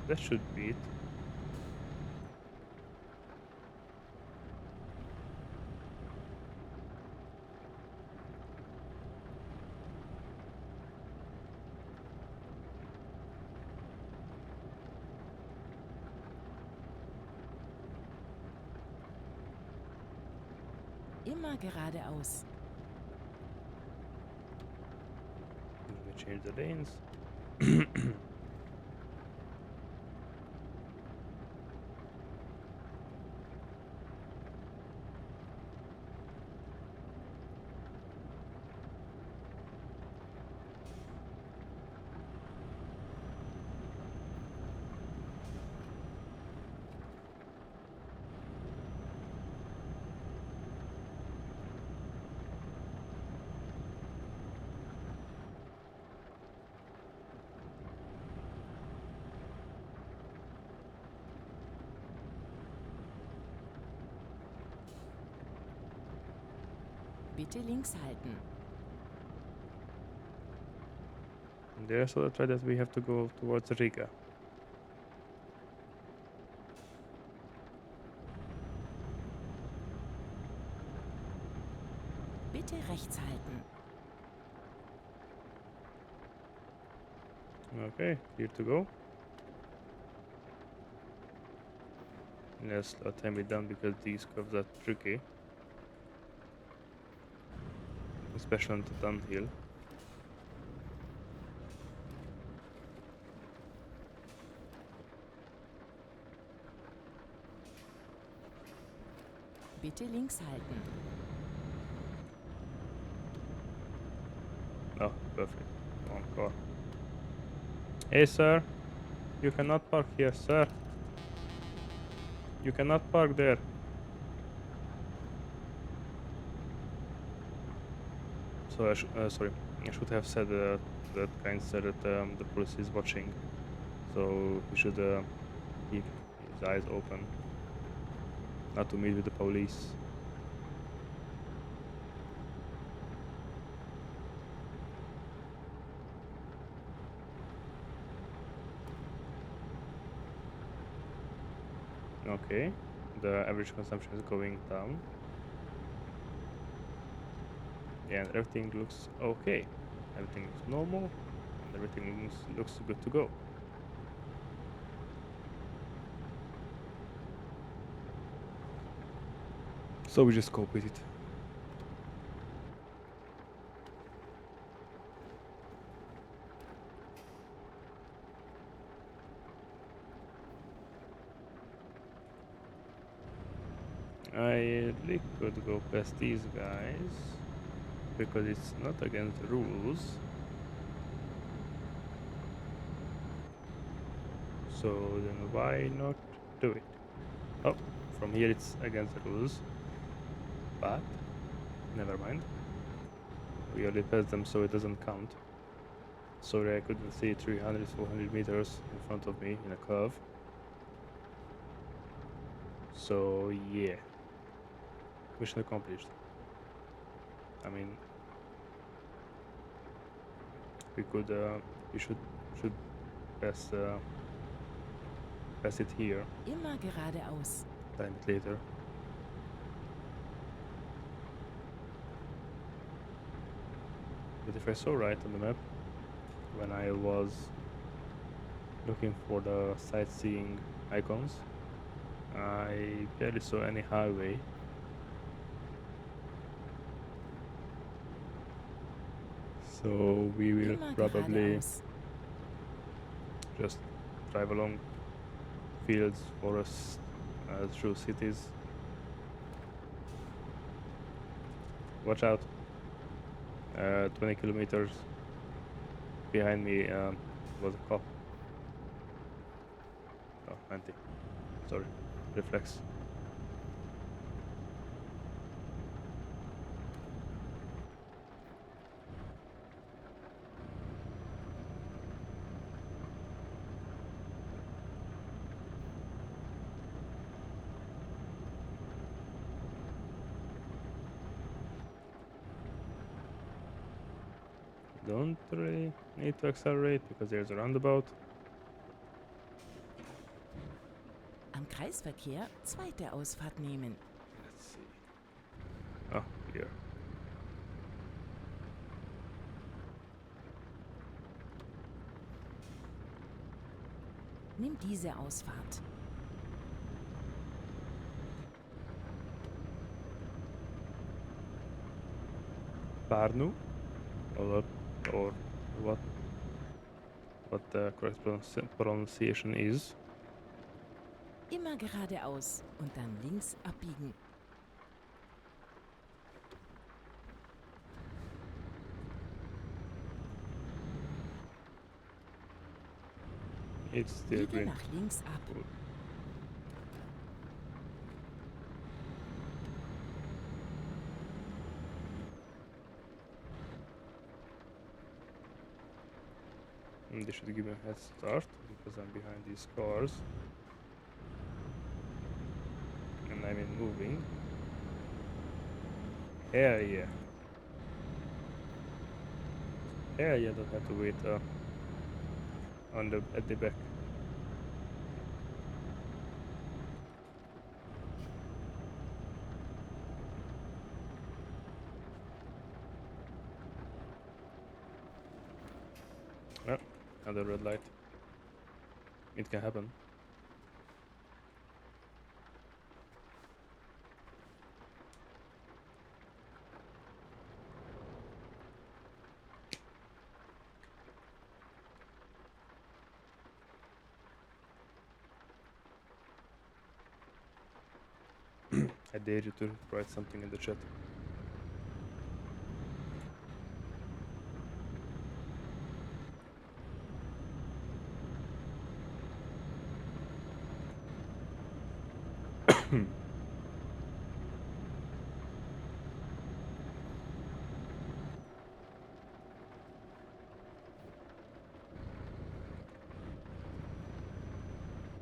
A: That should be it.
B: Immer geradeaus.
A: Let me change the lanes.
B: Bitte links halten.
A: And there's also try that we have to go towards Riga.
B: Bitte rechts halten.
A: Okay, clear to go. Let's let time it down because these curves are tricky. Especially on the downhill.
B: Bitte links halten.
A: Oh, perfect. One car. Hey, sir. You cannot park here, sir. You cannot park there. So sorry, I should have said that kind said that the police is watching, so he should keep his eyes open, not to meet with the police. Okay, the average consumption is going down. And everything looks okay. Everything is normal, and everything looks good to go. So we just cope with it. I really could go past these guys because it's not against the rules. So then why not do it? Oh, from here it's against the rules. But never mind. We already passed them, so it doesn't count. Sorry, I couldn't see 300, 400 meters in front of me in a curve. So yeah, mission accomplished. I mean, we could, we should pass pass it here.
B: Immer geradeaus.
A: Time it later. But if I saw right on the map, when I was looking for the sightseeing icons, I barely saw any highway. So we will
B: Immer
A: probably
B: geradeaus.
A: just drive along fields, forests, through cities. Watch out. 20 kilometers behind me was a cop. Oh, anti. Sorry. Reflex. Don't really need to accelerate because there's a roundabout.
B: Am Kreisverkehr zweite Ausfahrt nehmen.
A: Let's see. Oh, here.
B: Nimm diese Ausfahrt.
A: Parnu? Or what the correct pronunciation is.
B: Immer geradeaus und dann links abbiegen.
A: It's still
B: Biege
A: green.
B: nach links ab.
A: Cool. They should give me a head start because I'm behind these cars. And I'm in moving. Hell yeah. Hell yeah, don't have to wait at the back. Oh, another red light. It can happen. I dare you to write something in the chat.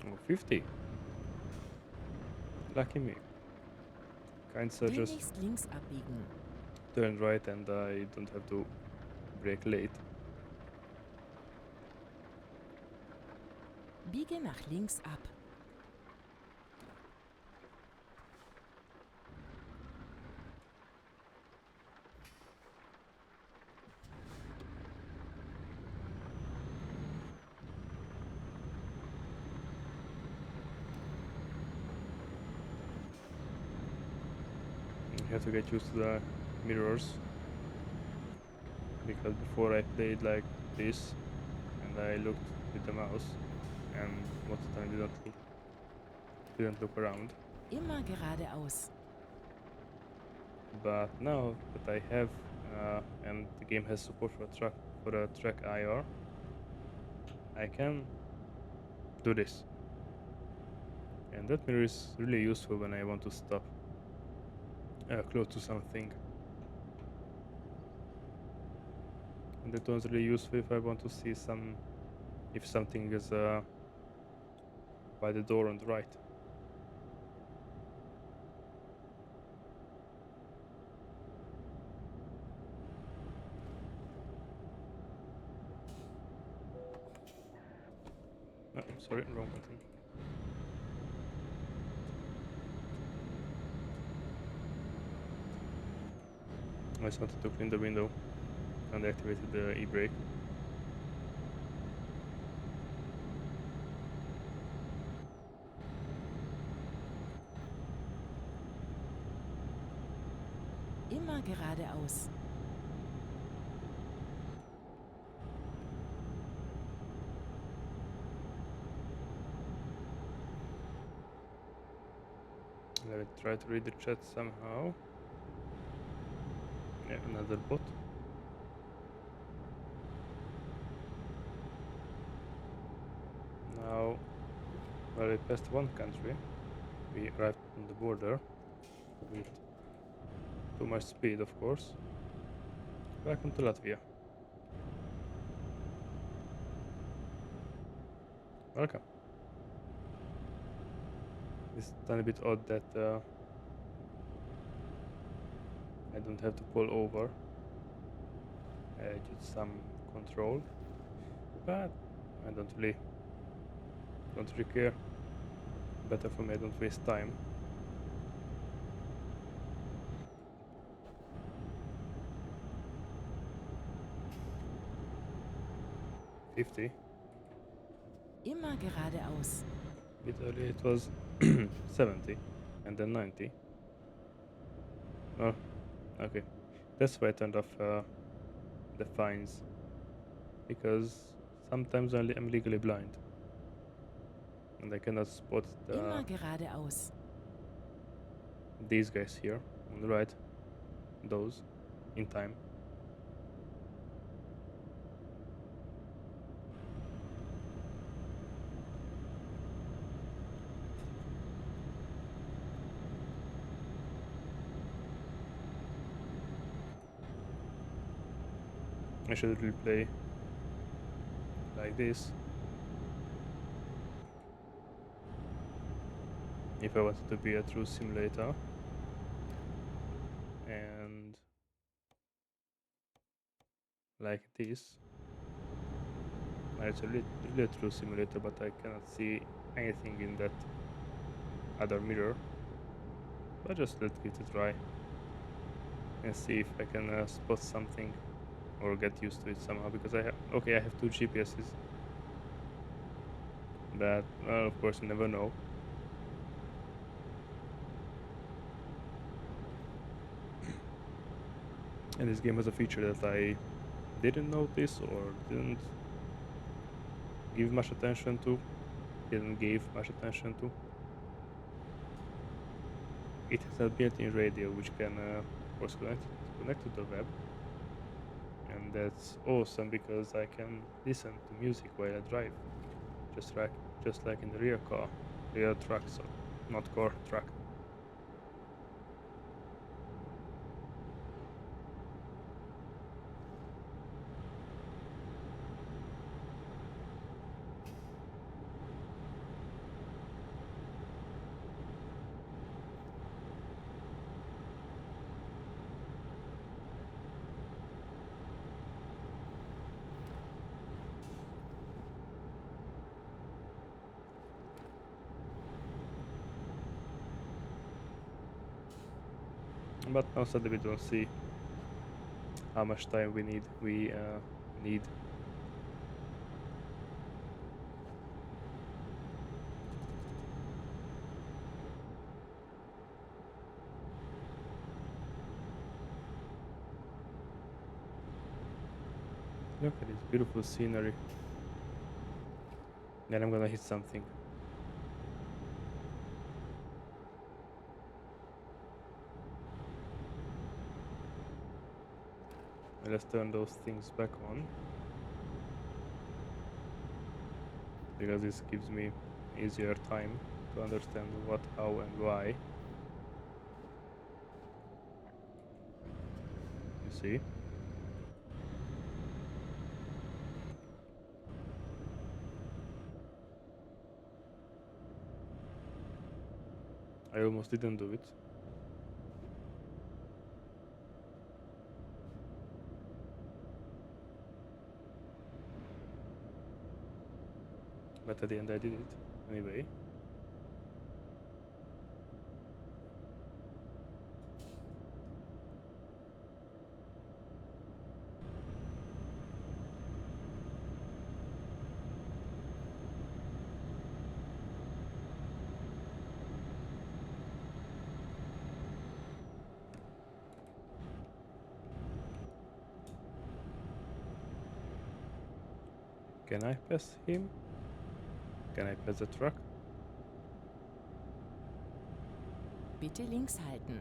A: Oh, 50. Lucky me. Kind sir just
B: Demnächst links abbiegen.
A: turn right and I don't have to brake late.
B: Biege nach links ab.
A: have to get used to the mirrors, because before I played like this and I looked with the mouse and most of the time didn't look around.
B: Immer geradeaus.
A: But now that I have and the game has support for the track IR, I can do this. And that mirror is really useful when I want to stop close to something. And that one's really useful if I want to see if something is by the door on the right. Oh, sorry, wrong button. I just wanted to clean the window and activated the e-brake.
B: Immer geradeaus.
A: Let me try to read the chat somehow. Yeah, another bot. Now, well, we passed one country. We arrived on the border with too much speed, of course. Welcome to Latvia. Welcome. It's a tiny bit odd that I don't have to pull over. Just some control, but I don't really care. Better for me, I don't waste time. $50.
B: Immer geradeaus.
A: Bit earlier it was 70 and then 90. Oh, okay. That's why I turned off the fines, because sometimes I'm legally blind and I cannot spot
B: Immer geradeaus.
A: these guys here on the right, those, in time. I should really play like this if I wanted to be a true simulator. And like this, it's a really true simulator, but I cannot see anything in that other mirror. But just let's give it a try and see if I can spot something or get used to it somehow, because I have two GPSs, but well, of course you never know. And this game has a feature that I didn't notice or didn't give much attention to. It has a built-in radio which can of course connect to the web, and that's awesome because I can listen to music while I drive, just like in the rear truck, so not car, truck. But now suddenly we don't see how much time we need. Look at this beautiful scenery. Then I'm gonna hit something. Let's turn those things back on, because this gives me easier time to understand what, how, and why. You see? I almost didn't do it. But at the end I did it anyway. Can I pass him? Can I pass the truck?
B: Bitte links halten.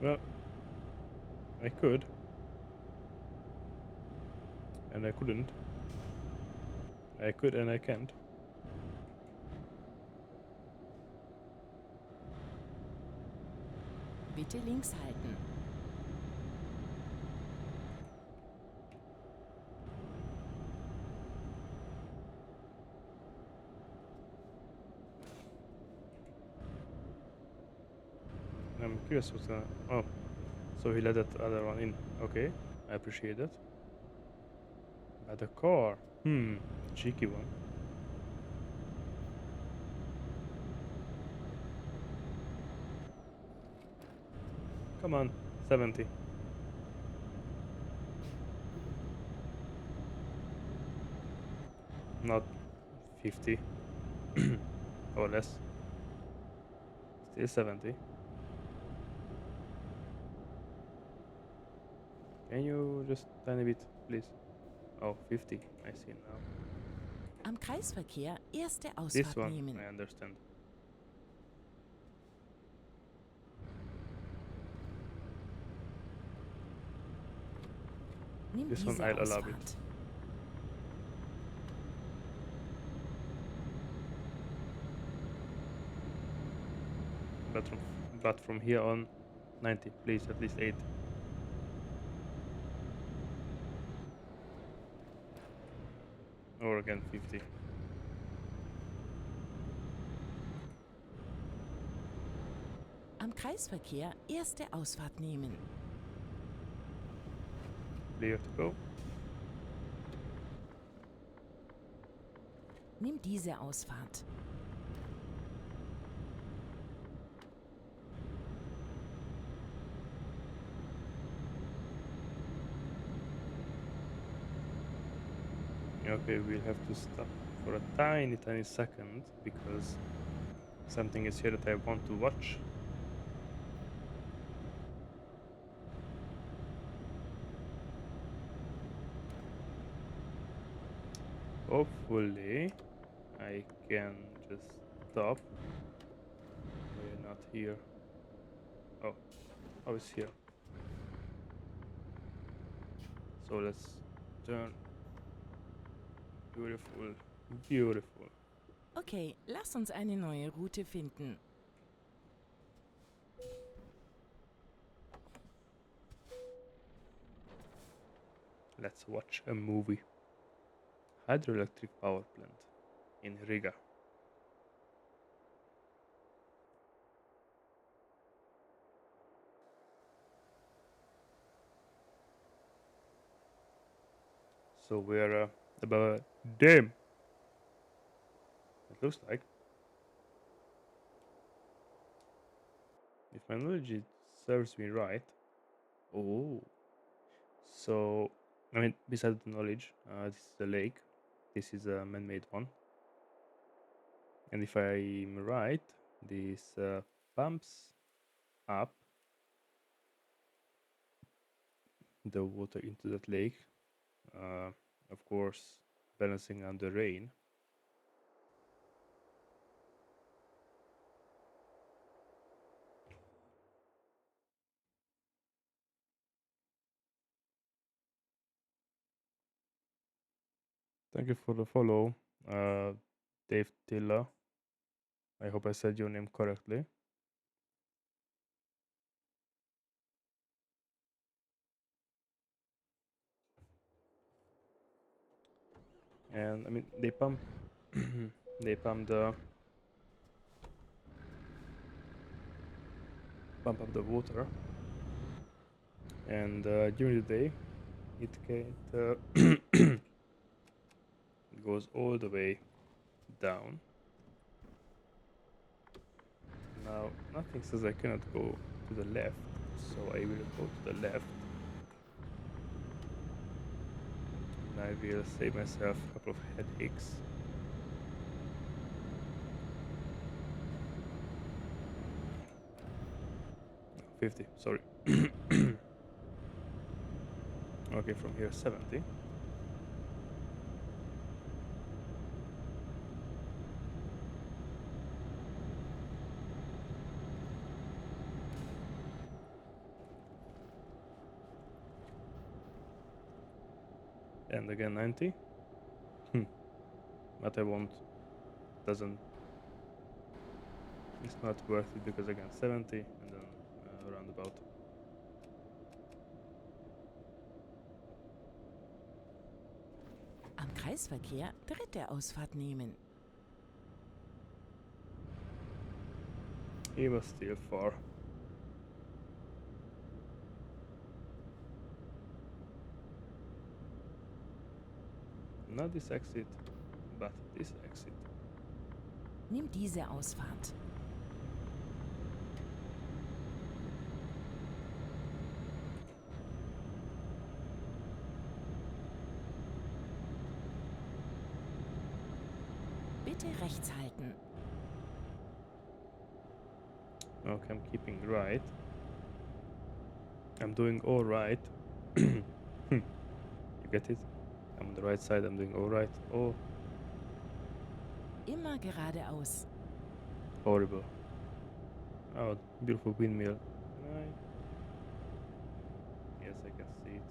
A: Well, I could. And I couldn't. I could and I can't.
B: Bitte links halten.
A: I'm curious what's gonna... Oh, so he let that other one in. Okay, I appreciate that. But the car... cheeky one. Come on, 70. Not 50. Or less. Still 70. Can you just tiny bit, please? Oh, 50. I see now.
B: Am Kreisverkehr erste
A: This
B: Ausfahrt
A: one,
B: nehmen.
A: I understand.
B: Nimm
A: This one
B: diese
A: I'll allow it.
B: Ausfahrt.
A: But from here on, 90, please, at least 8. Or again 50.
B: Am Kreisverkehr erste Ausfahrt nehmen.
A: Clear to go.
B: Nimm diese Ausfahrt.
A: Okay, we'll have to stop for a tiny second because something is here that I want to watch. Hopefully I can just stop. We're not here. Oh, it's here. So let's turn. Beautiful, beautiful.
B: Okay, lass uns eine neue Route finden.
A: Let's watch a movie. Hydroelectric power plant in Riga. So we're above a dam. It looks like. If my knowledge serves me right. Oh. So, I mean, besides the knowledge, this is a lake. This is a man-made one. And if I'm right, this pumps up the water into that lake. Of course, balancing on the rain. Thank you for the follow, Dave Tilla. I hope I said your name correctly. And I mean, they pump they pump up the water, and during the day it goes all the way down. Now nothing says I cannot go to the left, so I will go to the left, and I will save myself a couple of headaches. No, 50, sorry. Okay, from here 70. And again 90. But I won't. Doesn't. It's not worth it because again 70 and then roundabout.
B: Am Kreisverkehr dritte Ausfahrt nehmen.
A: He was still far. Not this exit, but this exit.
B: Nimm diese Ausfahrt. Bitte rechts halten.
A: Okay, I'm keeping right. I'm doing all right. You get it? I'm on the right side, I'm doing all right. Oh,
B: Immer geradeaus.
A: horrible. Oh, beautiful windmill. Can I? Yes, I can see it.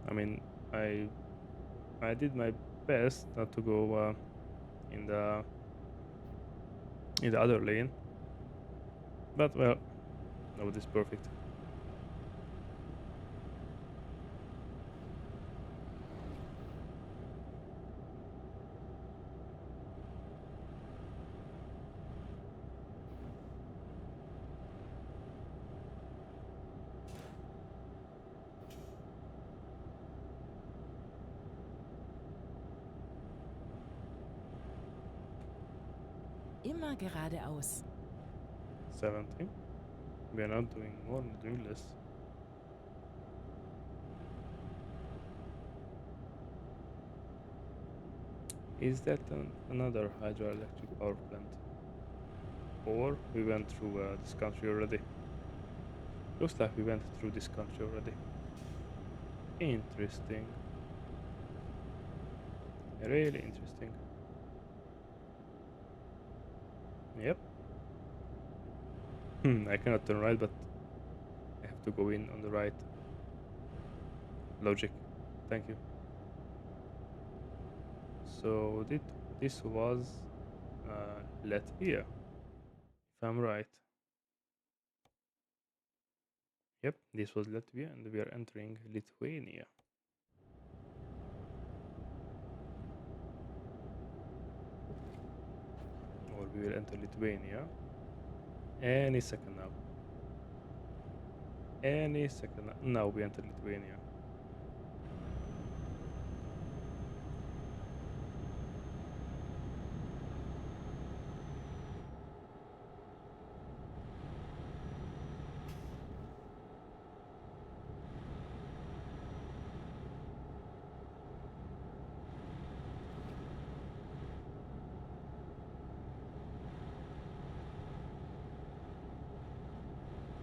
A: I mean, I did my best not to go in the other lane, but well, nobody's perfect.
B: Immer geradeaus.
A: 70. We are not doing more, we're doing less. Is that another hydroelectric power plant? Or we went through this country already? Looks like we went through this country already. Interesting. Really interesting. Yep. I cannot turn right, but I have to go in on the right. Logic. Thank you. So this was Latvia, if I'm right. Yep, this was Latvia, and we are entering Lithuania. Or we will enter Lithuania any second now. Any second now. Now we enter Lithuania.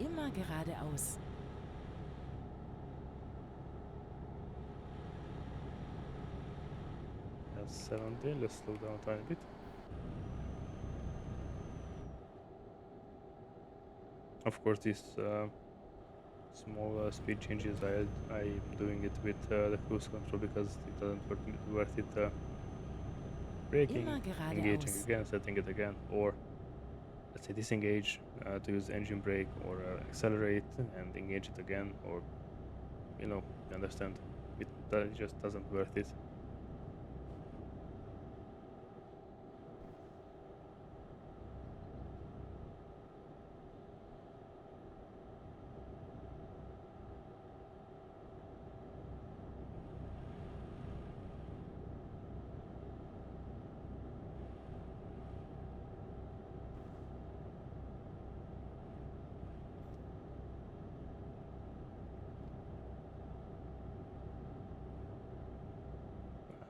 B: Immer geradeaus.
A: That's 70. Let's slow down a tiny bit. Of course, these small speed changes, I'm doing it with the cruise control because it doesn't worth it braking,
B: Immer
A: engaging
B: geradeaus.
A: again, setting it again, or let's say disengage to use engine brake, or accelerate and engage it again, or you understand. It just doesn't worth it.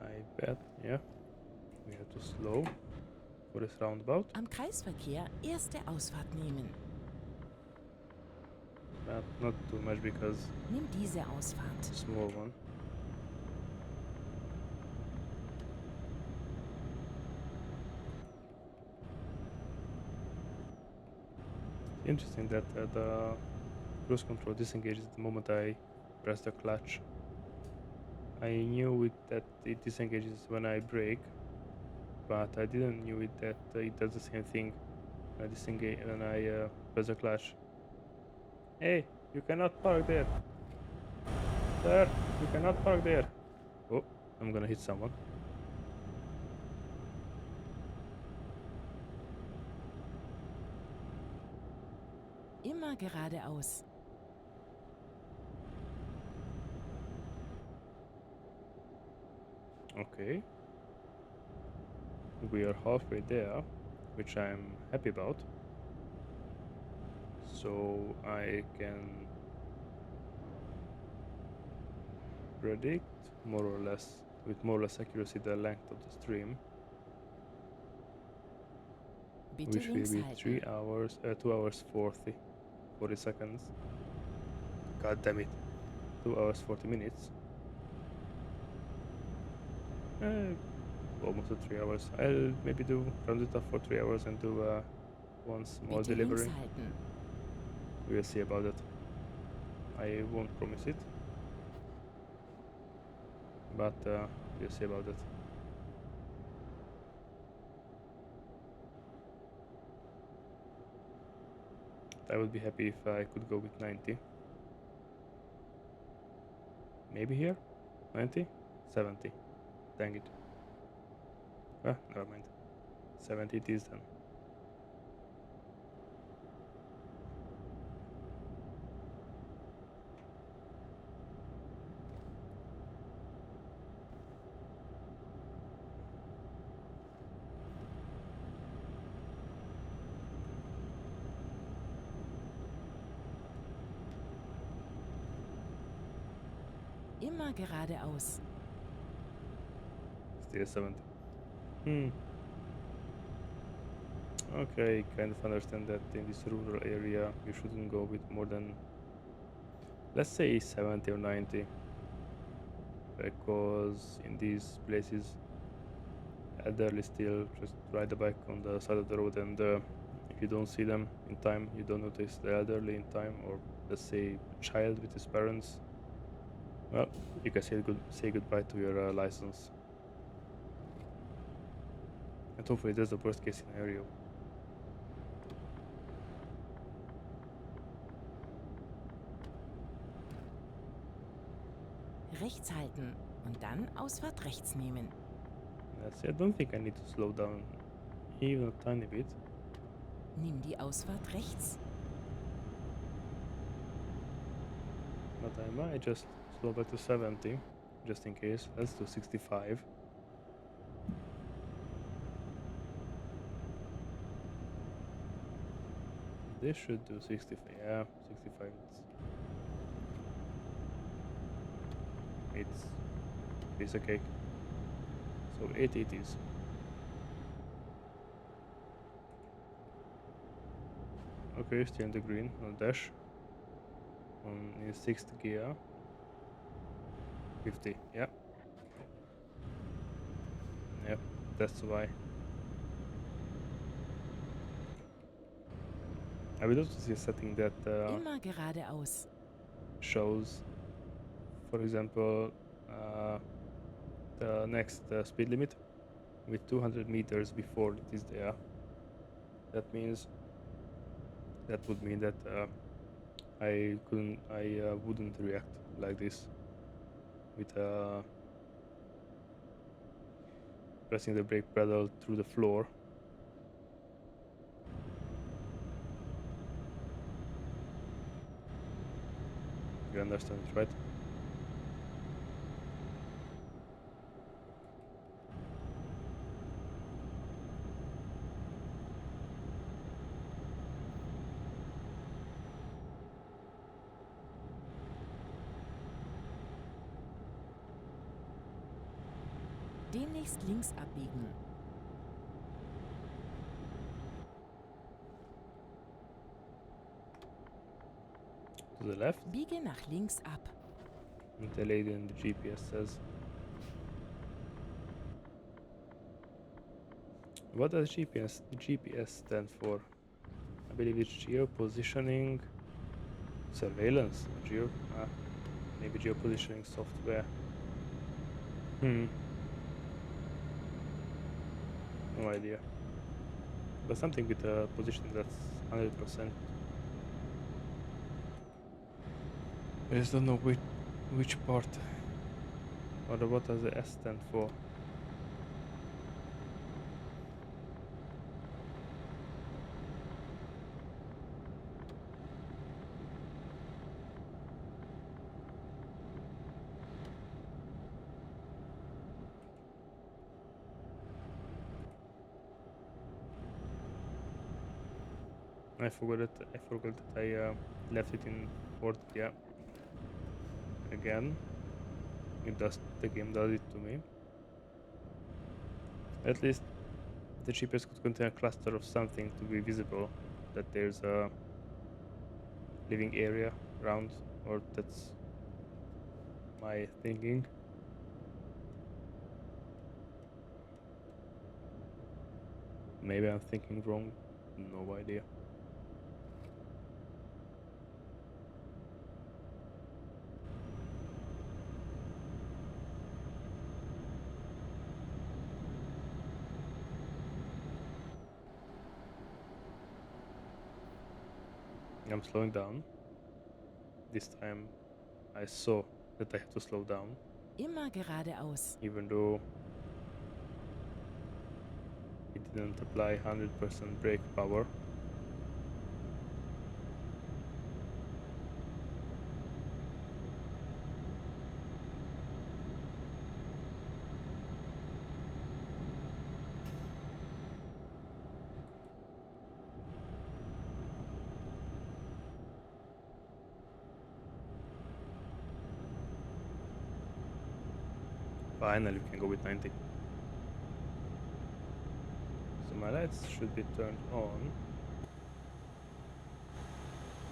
A: I bet, yeah. We have to slow for this roundabout,
B: Am Kreisverkehr erste Ausfahrt nehmen.
A: but not too much because
B: Nimm diese Ausfahrt.
A: small one. Interesting that the cruise control disengages the moment I press the clutch. I knew that it disengages when I brake, but I didn't knew that it does the same thing when I disengage when I press the clutch. Hey, you cannot park there, sir. You cannot park there. Oh, I'm gonna hit someone.
B: Immer geradeaus.
A: Okay, we are halfway there, which I'm happy about. So I can predict more or less, with more or less accuracy, the length of the stream,
B: Bitte
A: which will
B: links
A: be
B: halten.
A: 2 hours 40 seconds. God damn it, 2 hours 40 minutes. Almost 3 hours. I'll maybe round it up for 3 hours and do one small
B: Bitte links
A: delivery.
B: halten.
A: We'll see about it. I won't promise it, but we'll see about it. I would be happy if I could go with 90. Maybe here? 90? 70. Dang it. Ah, never mind. 70 it is then.
B: Immer geradeaus.
A: Still 70. Okay, kind of understand that in this rural area you shouldn't go with more than, let's say, 70 or 90, because in these places elderly still just ride the bike on the side of the road, and if you don't see them in time, you don't notice the elderly in time, or let's say a child with his parents, well, you can say goodbye to your license. And hopefully that's the worst case scenario.
B: Rechts halten und dann Ausfahrt rechts nehmen.
A: I don't think I need to slow down even a tiny bit.
B: Nimm die Ausfahrt rechts.
A: But I might just slow back to 70, just in case. Let's do 65. This should do 65. Yeah, 65. It's piece of cake. So 80 it is. Okay, still in the green on dash. in sixth gear. 50, yeah. Yep, that's why. I will also see a setting that
B: Immer geradeaus.
A: shows, for example, the next speed limit with 200 meters before it is there. That would mean that I wouldn't react like this with pressing the brake pedal through the floor. You understand it, right?
B: Demnächst links abbiegen.
A: To the left,
B: Biege nach links ab.
A: the lady in the GPS says. What does GPS stand for? I believe it's geopositioning surveillance. Maybe geopositioning software. No idea. But something with a position that's 100%. I just don't know which part. Or what does the S stand for? I forgot that I left it in fourth gear. Again, the game does it to me. At least the GPS could contain a cluster of something to be visible, that there's a living area around, or that's my thinking. Maybe I'm thinking wrong, no idea. I'm slowing down. This time I saw that I have to slow down,
B: Immer geradeaus.
A: even though it didn't apply 100% brake power. Finally, we can go with 90. So my lights should be turned on.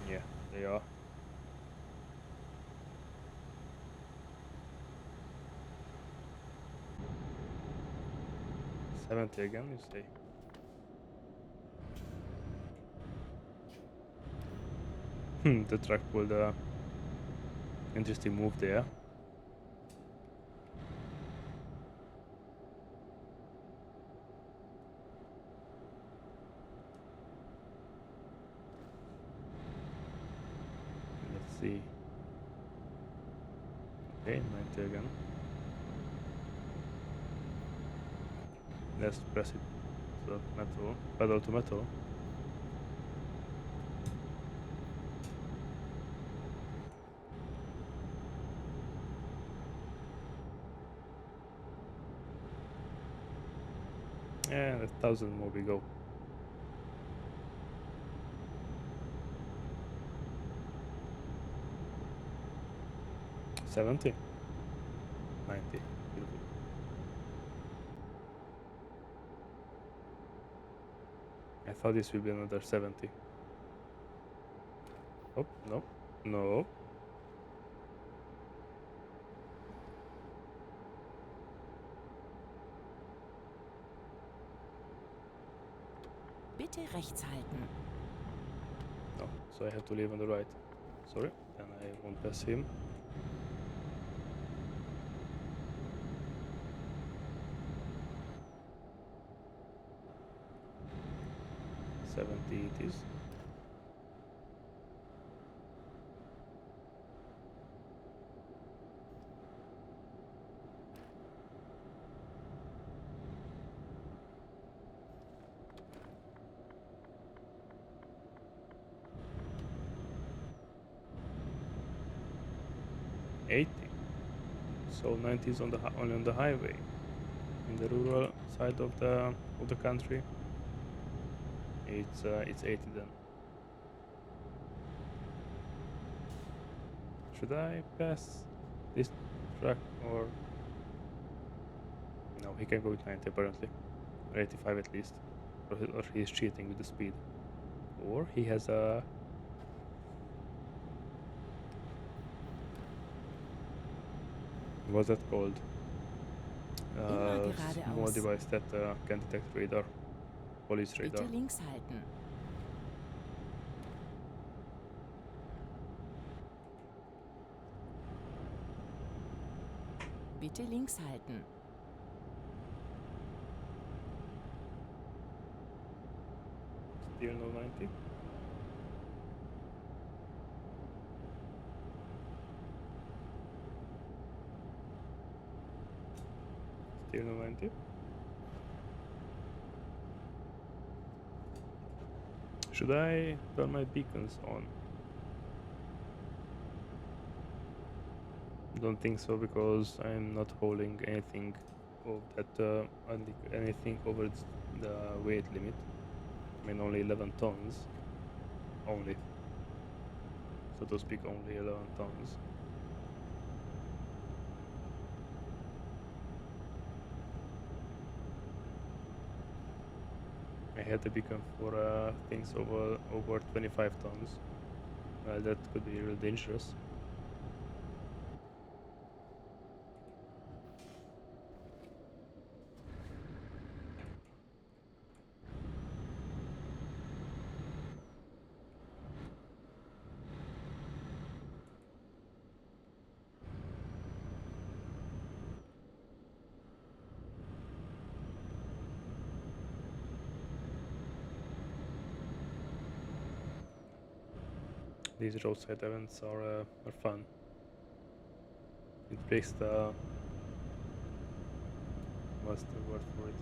A: Yeah, they are. '70 again, you say? The truck pulled a interesting move there. Let's see. Okay, 90 again. Let's press it to metal, pedal to metal. And 1,000 more we go. '70, 90. Beautiful. I thought this would be another 70. Oh, no. No.
B: Bitte rechts halten.
A: Oh, so I have to leave on the right. Sorry, then I won't pass him. It is. $80. So 90 is only on the highway. In the rural side of the country, it's 80 then. Should I pass this truck or no? He can go with 90 apparently, or 85 at least, or he's cheating with the speed, or he has a what's that called?
B: Immer
A: Small
B: geradeaus.
A: device that can detect radar, police radar.
B: Bitte links halten. Bitte links halten.
A: Still no 90. Still no 90. Should I turn my beacons on? Don't think so, because I'm not holding anything of that anything over the weight limit. I mean, only 11 tons. Only. So to speak, only 11 tons. I had the beacon for things over 25 tons. That could be really dangerous. These roadside events are fun. It breaks the what's the word for it?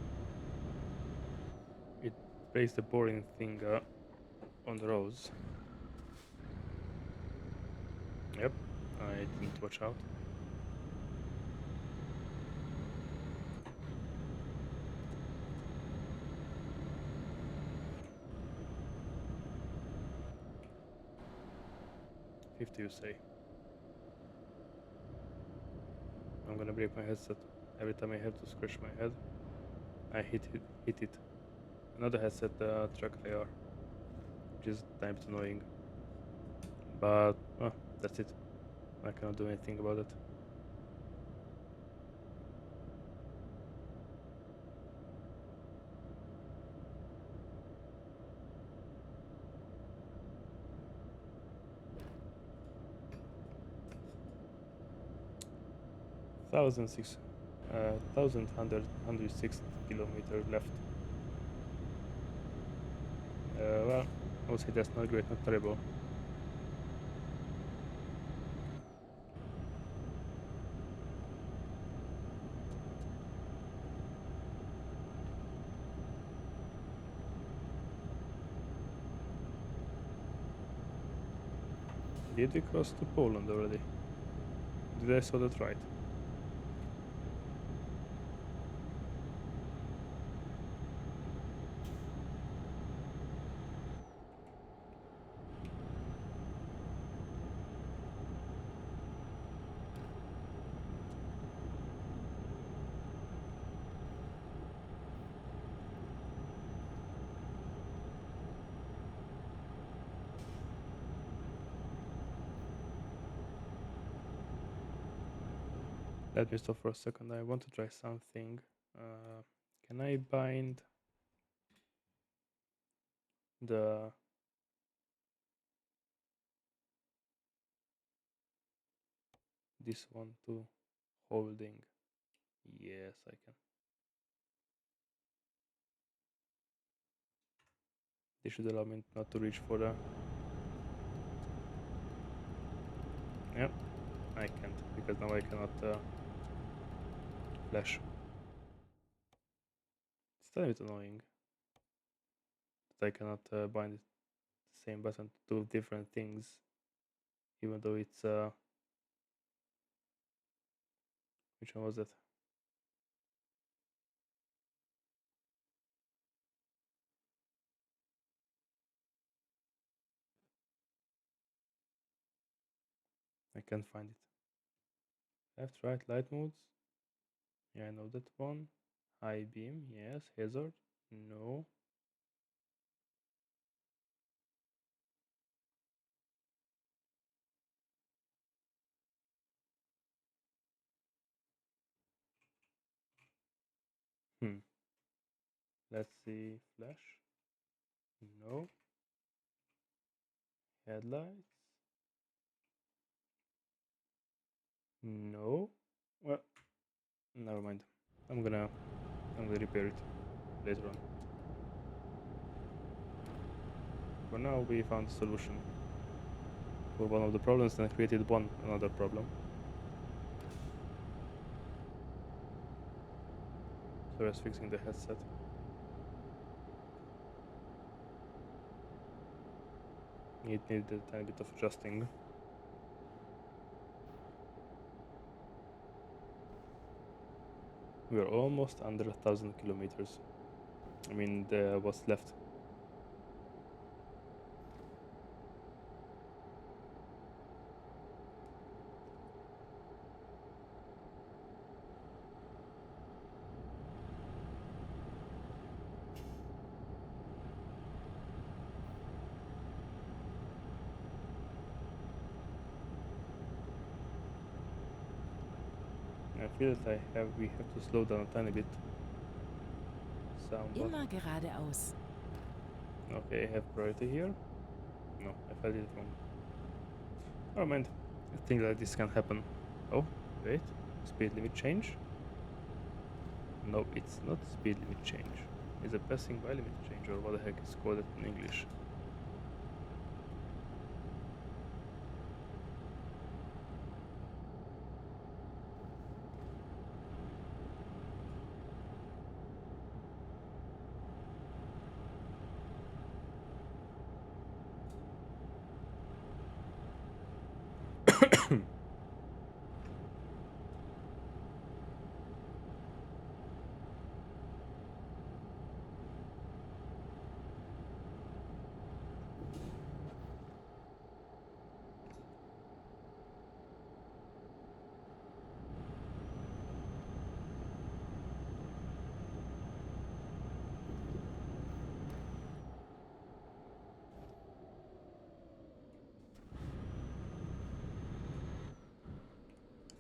A: It breaks the boring thing on the roads. Yep, I didn't watch out. $50 you say. I'm gonna break my headset. Every time I have to scratch my head, I hit it. Another headset truck they are, which is damn annoying. But that's it. I cannot do anything about it. Thousand 106 kilometers left. Well, I would say that's not great, not terrible. Did we cross to Poland already? Did I saw that right? Let me stop for a second. I want to try something. Can I bind the this one to holding. Yes, I can. This should allow me not to reach for the. Yep, I can't because now I cannot flash. It's a bit annoying that I cannot bind the same button to do different things, even though it's which one was that? I can't find it. Left, right, light modes. Yeah, I know that one. High beam, yes. Hazard, no. Hmm. Let's see. Flash, no. Headlights, no. Well, never mind. I'm gonna repair it later on. For now, we found a solution for one of the problems and created another problem. So I was fixing the headset. It needed a tiny bit of adjusting. We are almost under 1,000 kilometers. I mean, what's left. I feel that we have to slow down a tiny bit. Somewhat.
B: Immer geradeaus.
A: Okay, I have priority here. No, I felt it wrong. Oh man, I think that this can happen. Oh, wait, speed limit change? No, it's not speed limit change. It's a passing by limit change, or what the heck is called it in English.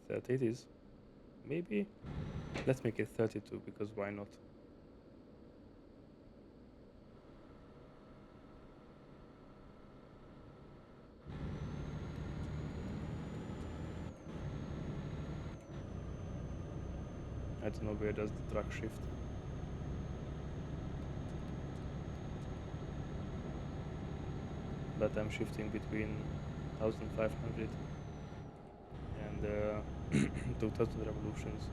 A: That it is. Maybe let's make it 32 because why not? I don't know where does the truck shift. But I'm shifting between 1500 and 2000 revolutions.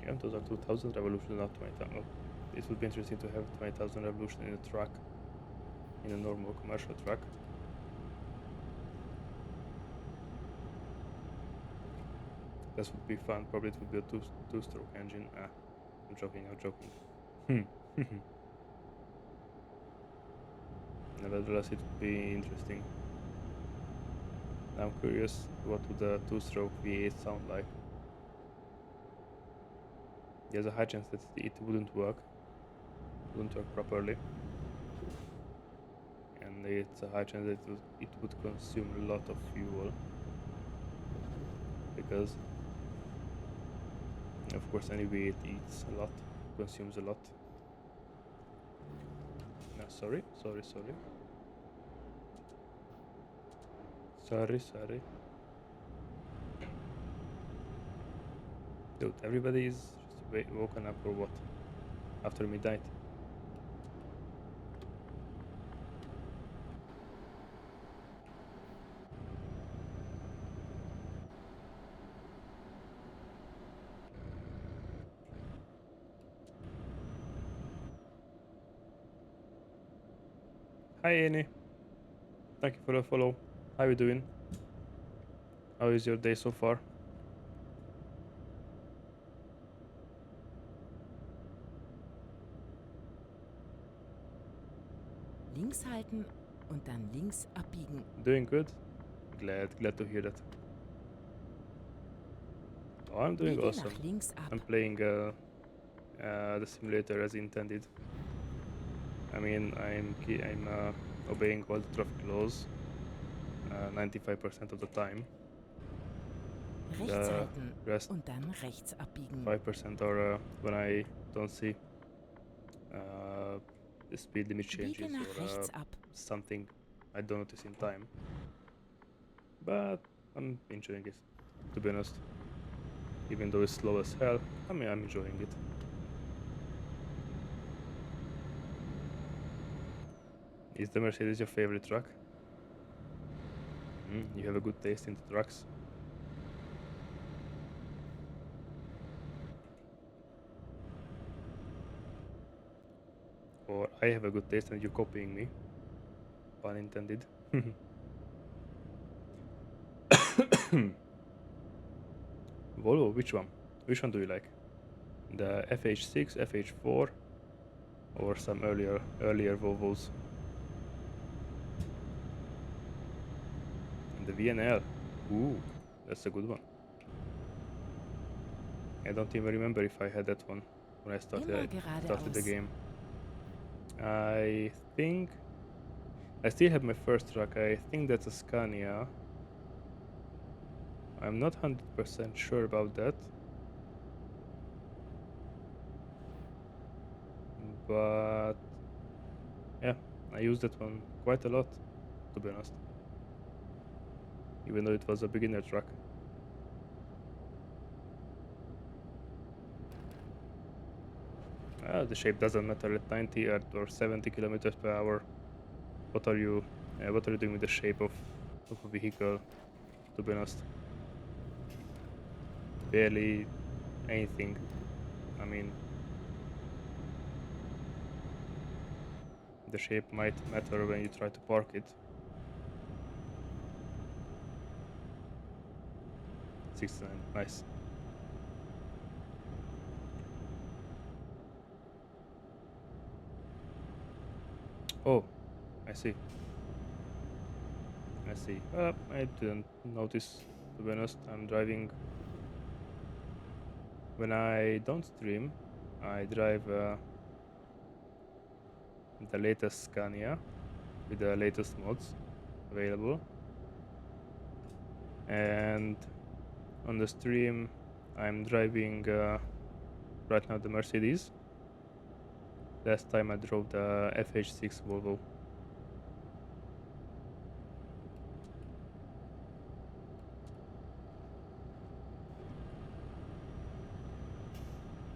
A: Yeah, those are 2000 revolutions, not 20,000. Oh, it would be interesting to have 20,000 revolutions in a truck, in a normal commercial truck. This would be fun. Probably it would be a two-stroke engine. I'm joking. Nevertheless, it would be interesting. I'm curious what would a two-stroke V8 sound like. There's a high chance that it wouldn't work properly, and it's a high chance that it would consume a lot of fuel. because of course anyway it eats a lot, consumes a lot. No, sorry. Sorry. Dude, everybody is just woken up or what? After midnight. Hi Annie. Thank you for the follow. How you doing? How is your day so far?
B: Links halten und dann links abbiegen.
A: Doing good? Glad to hear that. Oh, I'm doing
B: Biege
A: awesome.
B: nach links ab.
A: I'm playing the simulator as intended. I mean, I'm obeying all the traffic laws 95% of the time.
B: Rechts halten
A: Rest
B: und dann rechts abbiegen.
A: 5% are when I don't see the speed limit
B: Biege
A: changes
B: nach
A: or
B: rechts ab.
A: something I don't notice in time. But I'm enjoying it, to be honest. Even though it's slow as hell, I mean, I'm enjoying it. Is the Mercedes your favorite truck? You have a good taste in the trucks. Or I have a good taste and you're copying me. Pun intended. Volvo, which one? Which one do you like? The FH6, FH4, or some earlier Volvos? And the VNL. Ooh, that's a good one. I don't even remember if I had that one when I started the game. I think I still have my first truck. I think that's a Scania. I'm not 100% sure about that. But yeah, I used that one quite a lot, to be honest. Even though it was a beginner truck. The shape doesn't matter at 90 or 70 kilometers per hour. What are you doing with the shape of a vehicle, to be honest? Barely anything. I mean, the shape might matter when you try to park it. 69, nice. Oh, I see. I didn't notice, to be honest. I'm driving. When I don't stream, I drive the latest Scania with the latest mods available. And on the stream, I'm driving right now the Mercedes. Last time I drove the FH6 Volvo.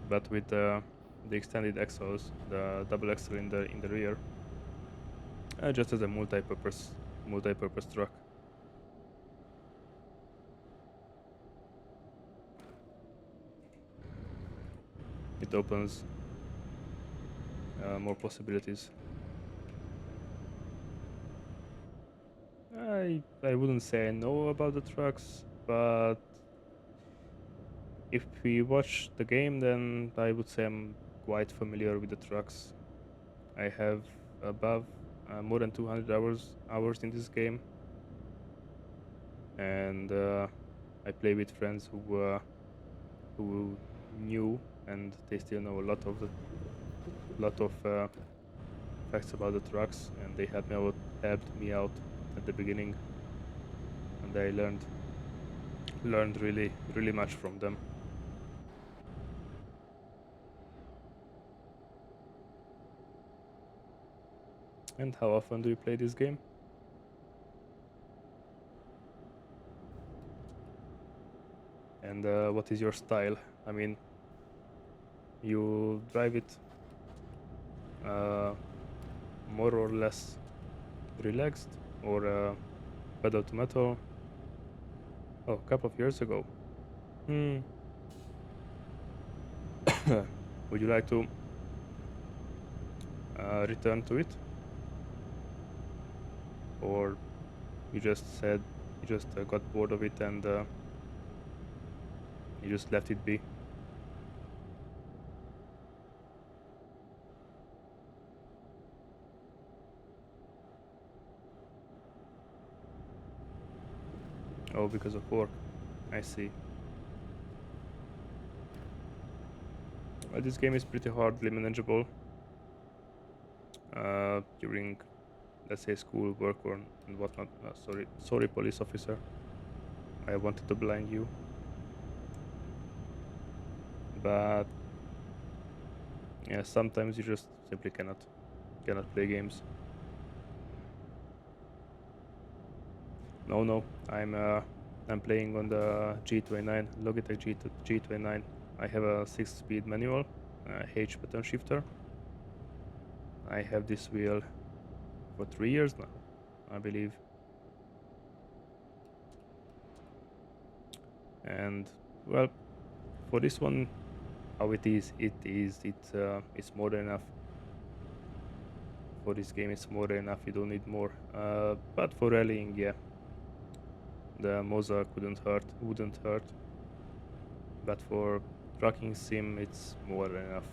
A: But with the extended axles, the double axle in the rear, just as a multi-purpose truck. It opens more possibilities. I wouldn't say I know about the trucks, but if we watch the game, then I would say I'm quite familiar with the trucks. I have above more than 200 hours in this game, and I play with friends who knew and they still know a lot of facts about the trucks, and they helped me out at the beginning, and I learned learned really much from them. And how often do you play this game? And what is your style? I mean, you drive it more or less relaxed, or pedal to metal? Oh, a couple of years ago. Hmm. Would you like to return to it, or you just said you just got bored of it and you just left it be? Oh, because of work. I see. Well, this game is pretty hardly manageable during, let's say, school, work, or and whatnot. Sorry, police officer. I wanted to blind you, but yeah, sometimes you just simply cannot play games. No, I'm playing on the G29, Logitech G29. I have a 6-speed manual, H button shifter. I have this wheel for 3 years now, I believe. And well, for this one, how it's more than enough. For this game, it's more than enough. You don't need more. But for rallying, yeah, the Moza wouldn't hurt. But for trucking sim, it's more than enough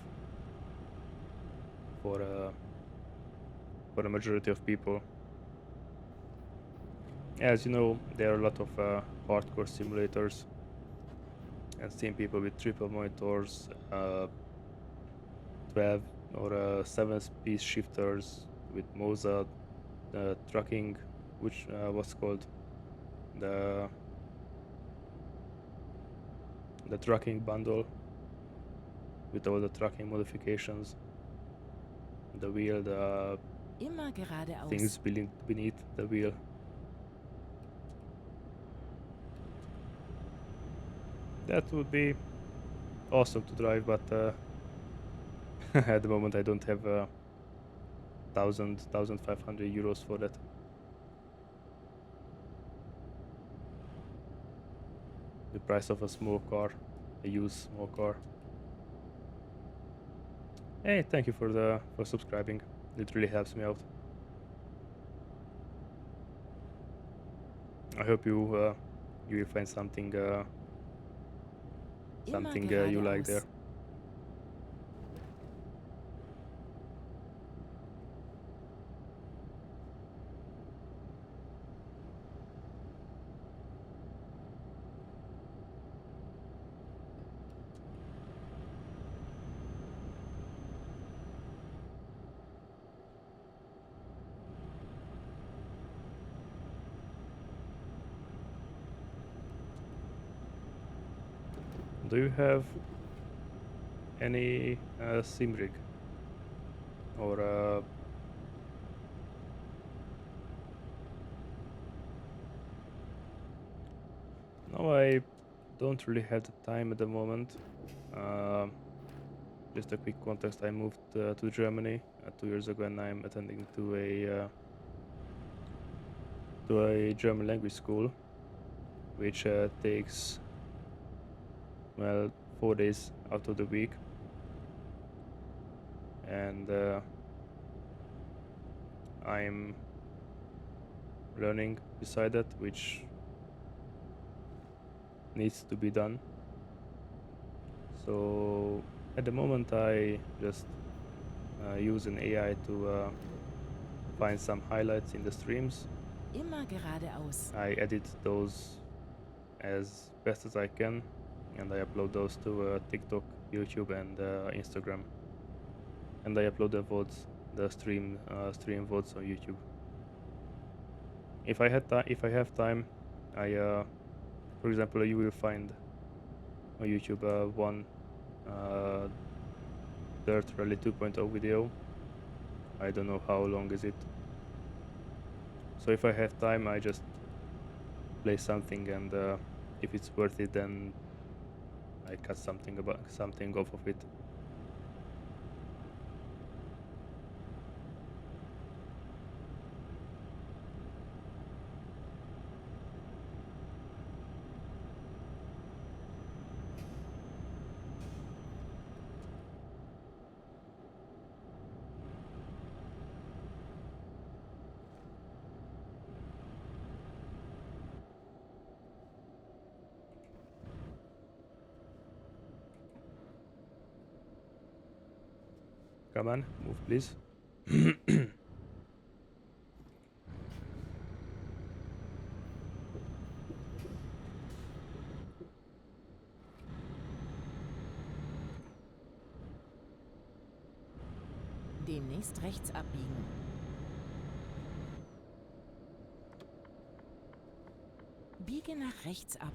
A: for a majority of people. As you know, there are a lot of hardcore simulators, and seeing people with triple monitors, 12 or 7-speed shifters with Moza, trucking, which was called the trucking bundle with all the trucking modifications, the wheel, the
B: Immer geradeaus.
A: things beneath the wheel. That would be awesome to drive, but at the moment I don't have 1,500 euros for that. The price of a small car, a used small car. Hey, thank you for subscribing. It really helps me out. I hope you will find something you like there. Do you have any sim rig or no, I don't really have the time at the moment. Just a quick context: I moved to Germany 2 years ago, and I'm attending to a German language school, which takes 4 days out of the week, and I'm learning beside that, which needs to be done. So at the moment I just use an AI to find some highlights in the streams.
B: Immer geradeaus.
A: I edit those as best as I can, and I upload those to TikTok, YouTube, and Instagram. And I upload the VODs, the stream VODs on YouTube. If I have time, I For example, you will find on YouTube one Dirt Rally 2.0 video. I don't know how long is it. So if I have time, I just play something, and if it's worth it, then I cut something off of it. Come on, move please.
B: Demnächst rechts abbiegen. Biege nach rechts ab.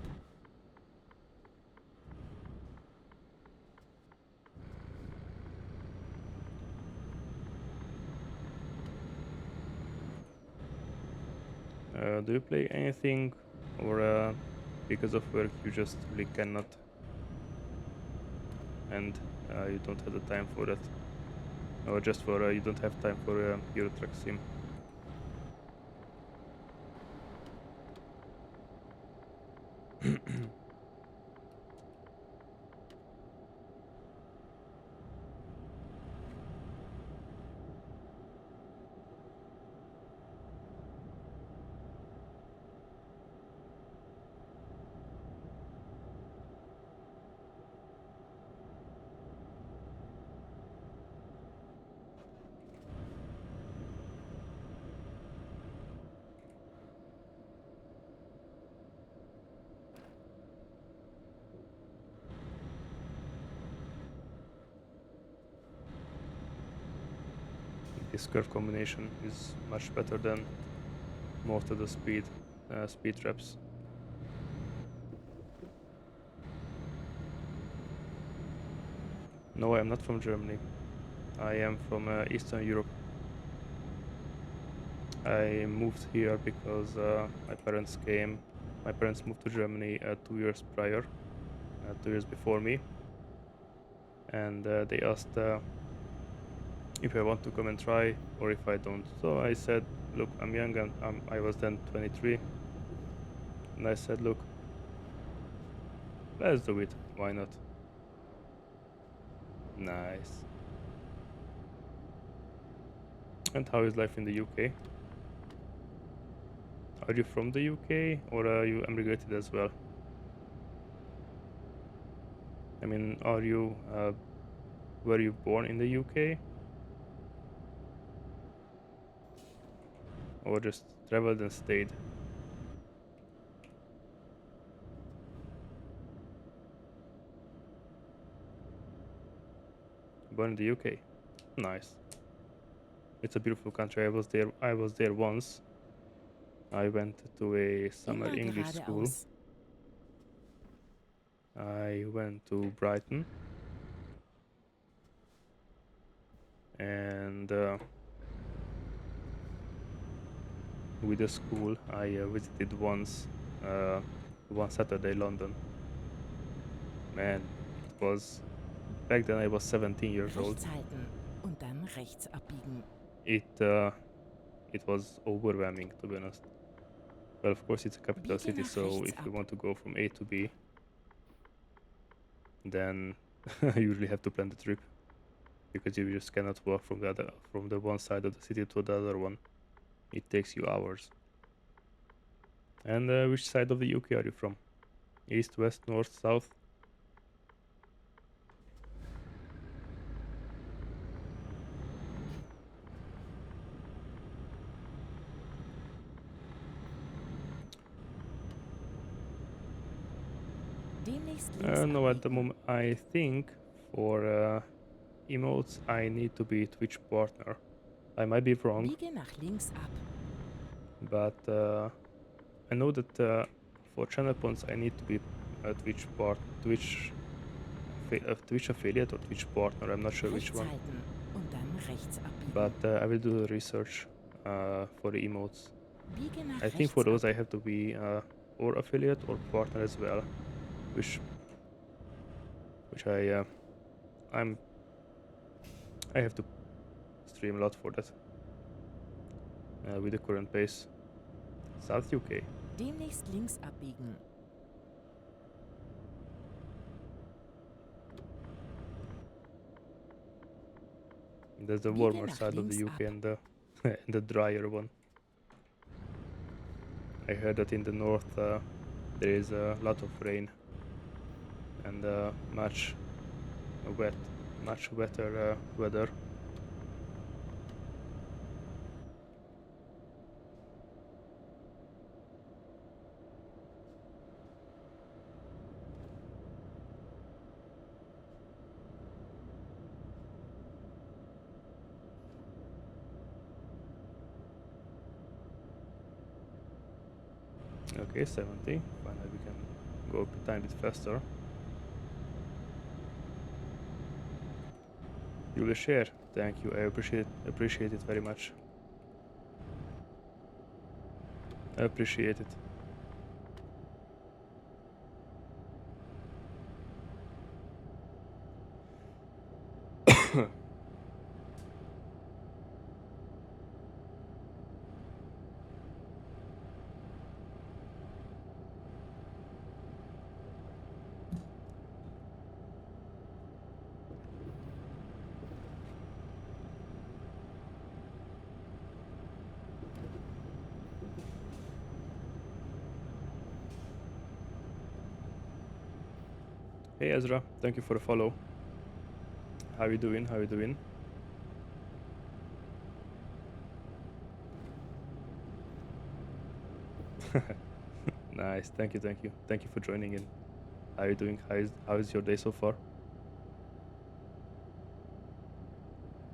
A: Do you play anything, or because of work you just really cannot, and you don't have the time for that, or just for you don't have time for Euro Truck Sim? This curve combination is much better than most of the speed traps. No, I am not from Germany. I am from Eastern Europe. I moved here because my parents moved to Germany 2 years prior, 2 years before me, and they asked if I want to come and try or if I don't. So I said, look, I'm young, and I was then 23, and I said, look, let's do it, why not? Nice. And how is life in the UK? Are you from the UK, or are you emigrated as well? I mean, were you born in the UK? Or just traveled and stayed? Born in the UK. Nice. It's a beautiful country. I was there once. I went to a summer
B: Immer
A: English school.
B: geradeaus.
A: I went to Brighton, and with the school I visited once one Saturday London. Man, it was back then I was 17 years old.
B: Rechts halten und dann rechts abbiegen.
A: It was overwhelming, to be honest. Well, of course it's a capital
B: Biege
A: city,
B: nach
A: so
B: rechts
A: if you
B: ab.
A: want to go from A to B, then you really have to plan the trip, because you just cannot walk from the one side of the city to the other one. It takes you hours. And which side of the UK are you from? East, west, north, south?
B: Demnächst links
A: No, at the
B: abbiegen.
A: moment I think for emotes I need to be Twitch partner. I might be wrong,
B: Biege nach links ab.
A: but I know that for channel points, I need to be a Twitch affiliate or Twitch partner. I'm not sure which
B: Rechts
A: one,
B: halten und dann rechts abbiegen.
A: but I will do the research for the emotes.
B: Biege nach
A: I think for
B: rechts
A: those
B: ab.
A: I have to be or affiliate or partner as well, which I have to stream a lot for that with the current pace. South UK.
B: Demnächst links abbiegen.
A: That's the
B: Biege
A: warmer
B: nach
A: side of the
B: links
A: UK
B: ab.
A: and the and the drier one. I heard that in the north there is a lot of rain and much wetter weather. Okay, 70. Finally, we can go a tiny bit faster. You will share. Thank you. I appreciate it very much. I appreciate it. Hey Ezra, thank you for the follow. How you doing? How you doing? Nice. Thank you. Thank you. Thank you for joining in. How you doing? How is your day so far?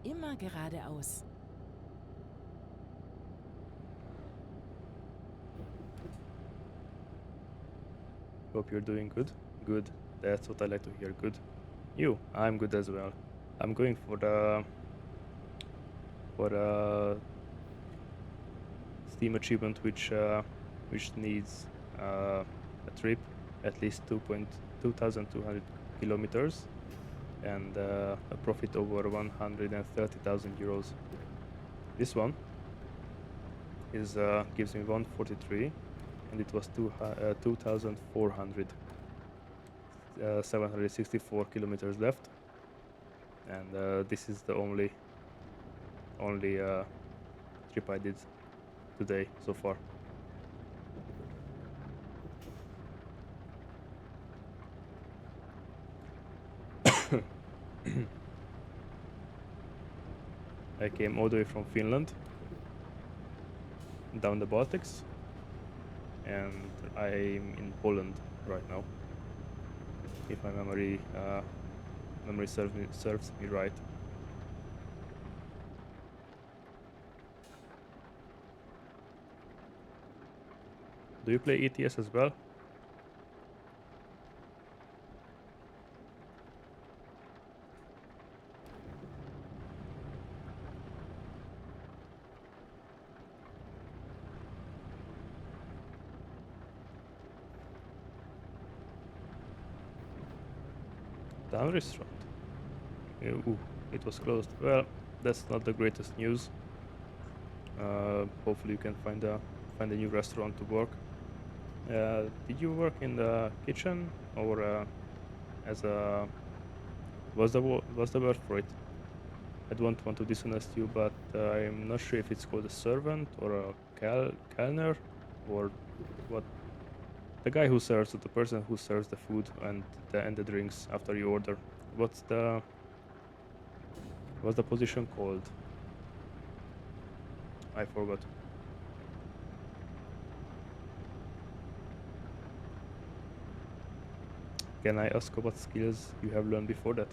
B: Immer geradeaus.
A: Hope you're doing good. Good. That's what I like to hear. Good. You? I'm good as well. I'm going for the Steam achievement which needs a trip at least 2,200 kilometers and a profit over 130,000 euros. This one is gives me 143 and it was 2,400 764 kilometers left, and this is the only trip I did today so far. I came all the way from Finland down the Baltics, and I'm in Poland right now, if my memory serves me right. Do you play ETS as well? Down restaurant. Ooh, it was closed. Well, that's not the greatest news. Hopefully you can find a new restaurant to work. Did you work in the kitchen or as a what's the word for it? I don't want to dishonest you, but I'm not sure if it's called a servant or a kellner or what. The guy who serves, the person who serves the food and the drinks after you order. What's the position called? I forgot. Can I ask what skills you have learned before that?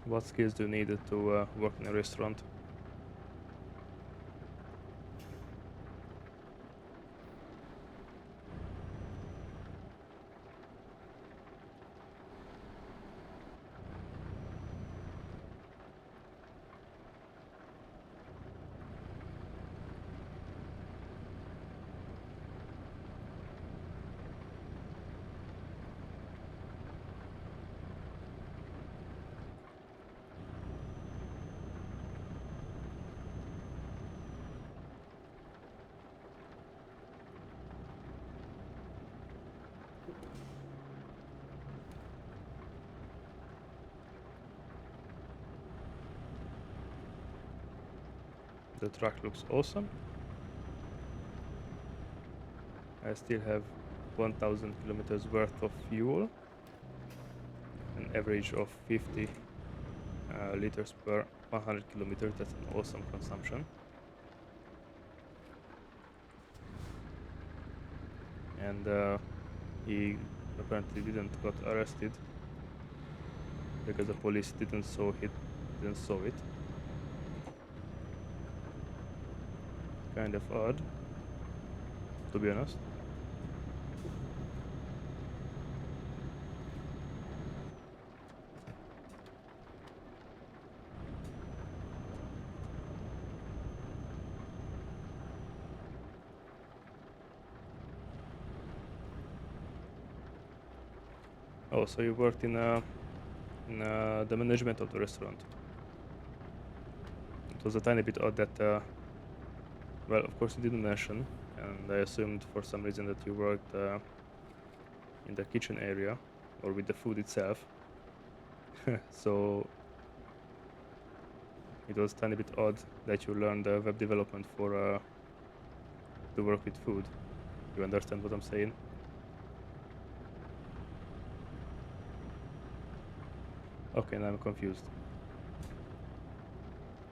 A: What skills do you need to work in a restaurant? The truck looks awesome. I still have 1000 kilometers worth of fuel, an average of 50 liters per 100 kilometers. That's an awesome consumption. And he apparently didn't got arrested because the police didn't saw it. Kind of odd, to be honest. Oh, so you worked in the management of the restaurant. It was a tiny bit odd that, well, of course you didn't mention, and I assumed for some reason that you worked in the kitchen area or with the food itself. So it was a tiny bit odd that you learned web development for to work with food. You understand what I'm saying? Okay, now I'm confused.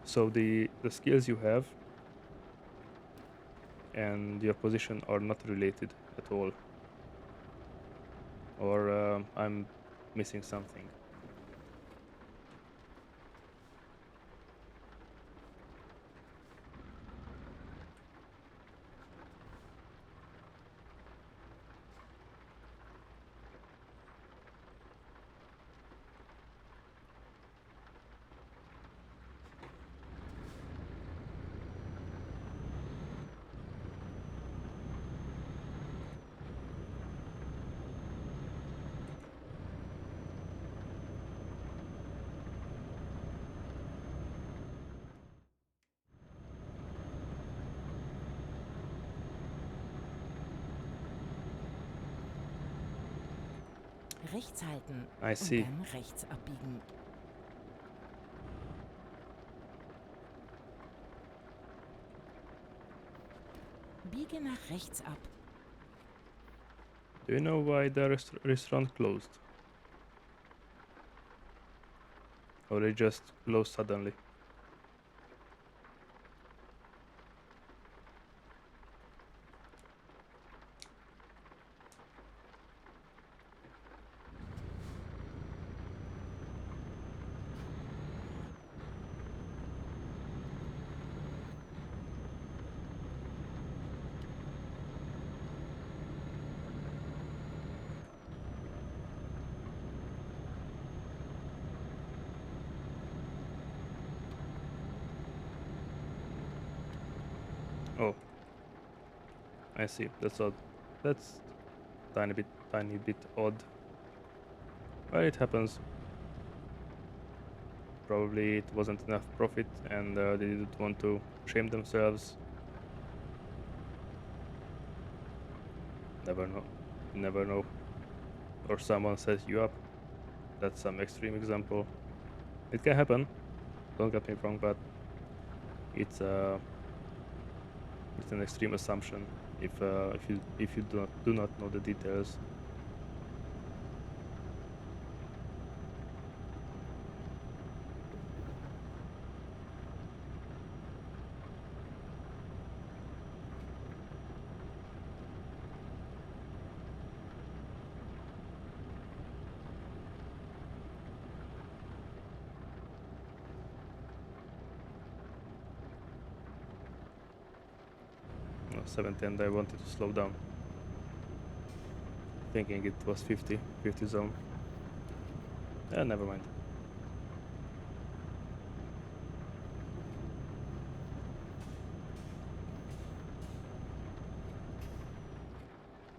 A: So the skills you have and your position are not related at all, or I'm missing something.
B: Rechts halten
A: I
B: und
A: see.
B: dann rechts abbiegen. Biege nach rechts ab.
A: Do you know why the restaurant closed? Or they just closed suddenly? Oh, I see. That's odd. That's tiny bit odd. Well, it happens. Probably it wasn't enough profit and they didn't want to shame themselves. Never know. Never know. Or someone sets you up. That's some extreme example. It can happen. Don't get me wrong, but it's it's an extreme assumption if you do not know the details. No, 70, and I wanted to slow down, thinking it was 50 zone. Never mind.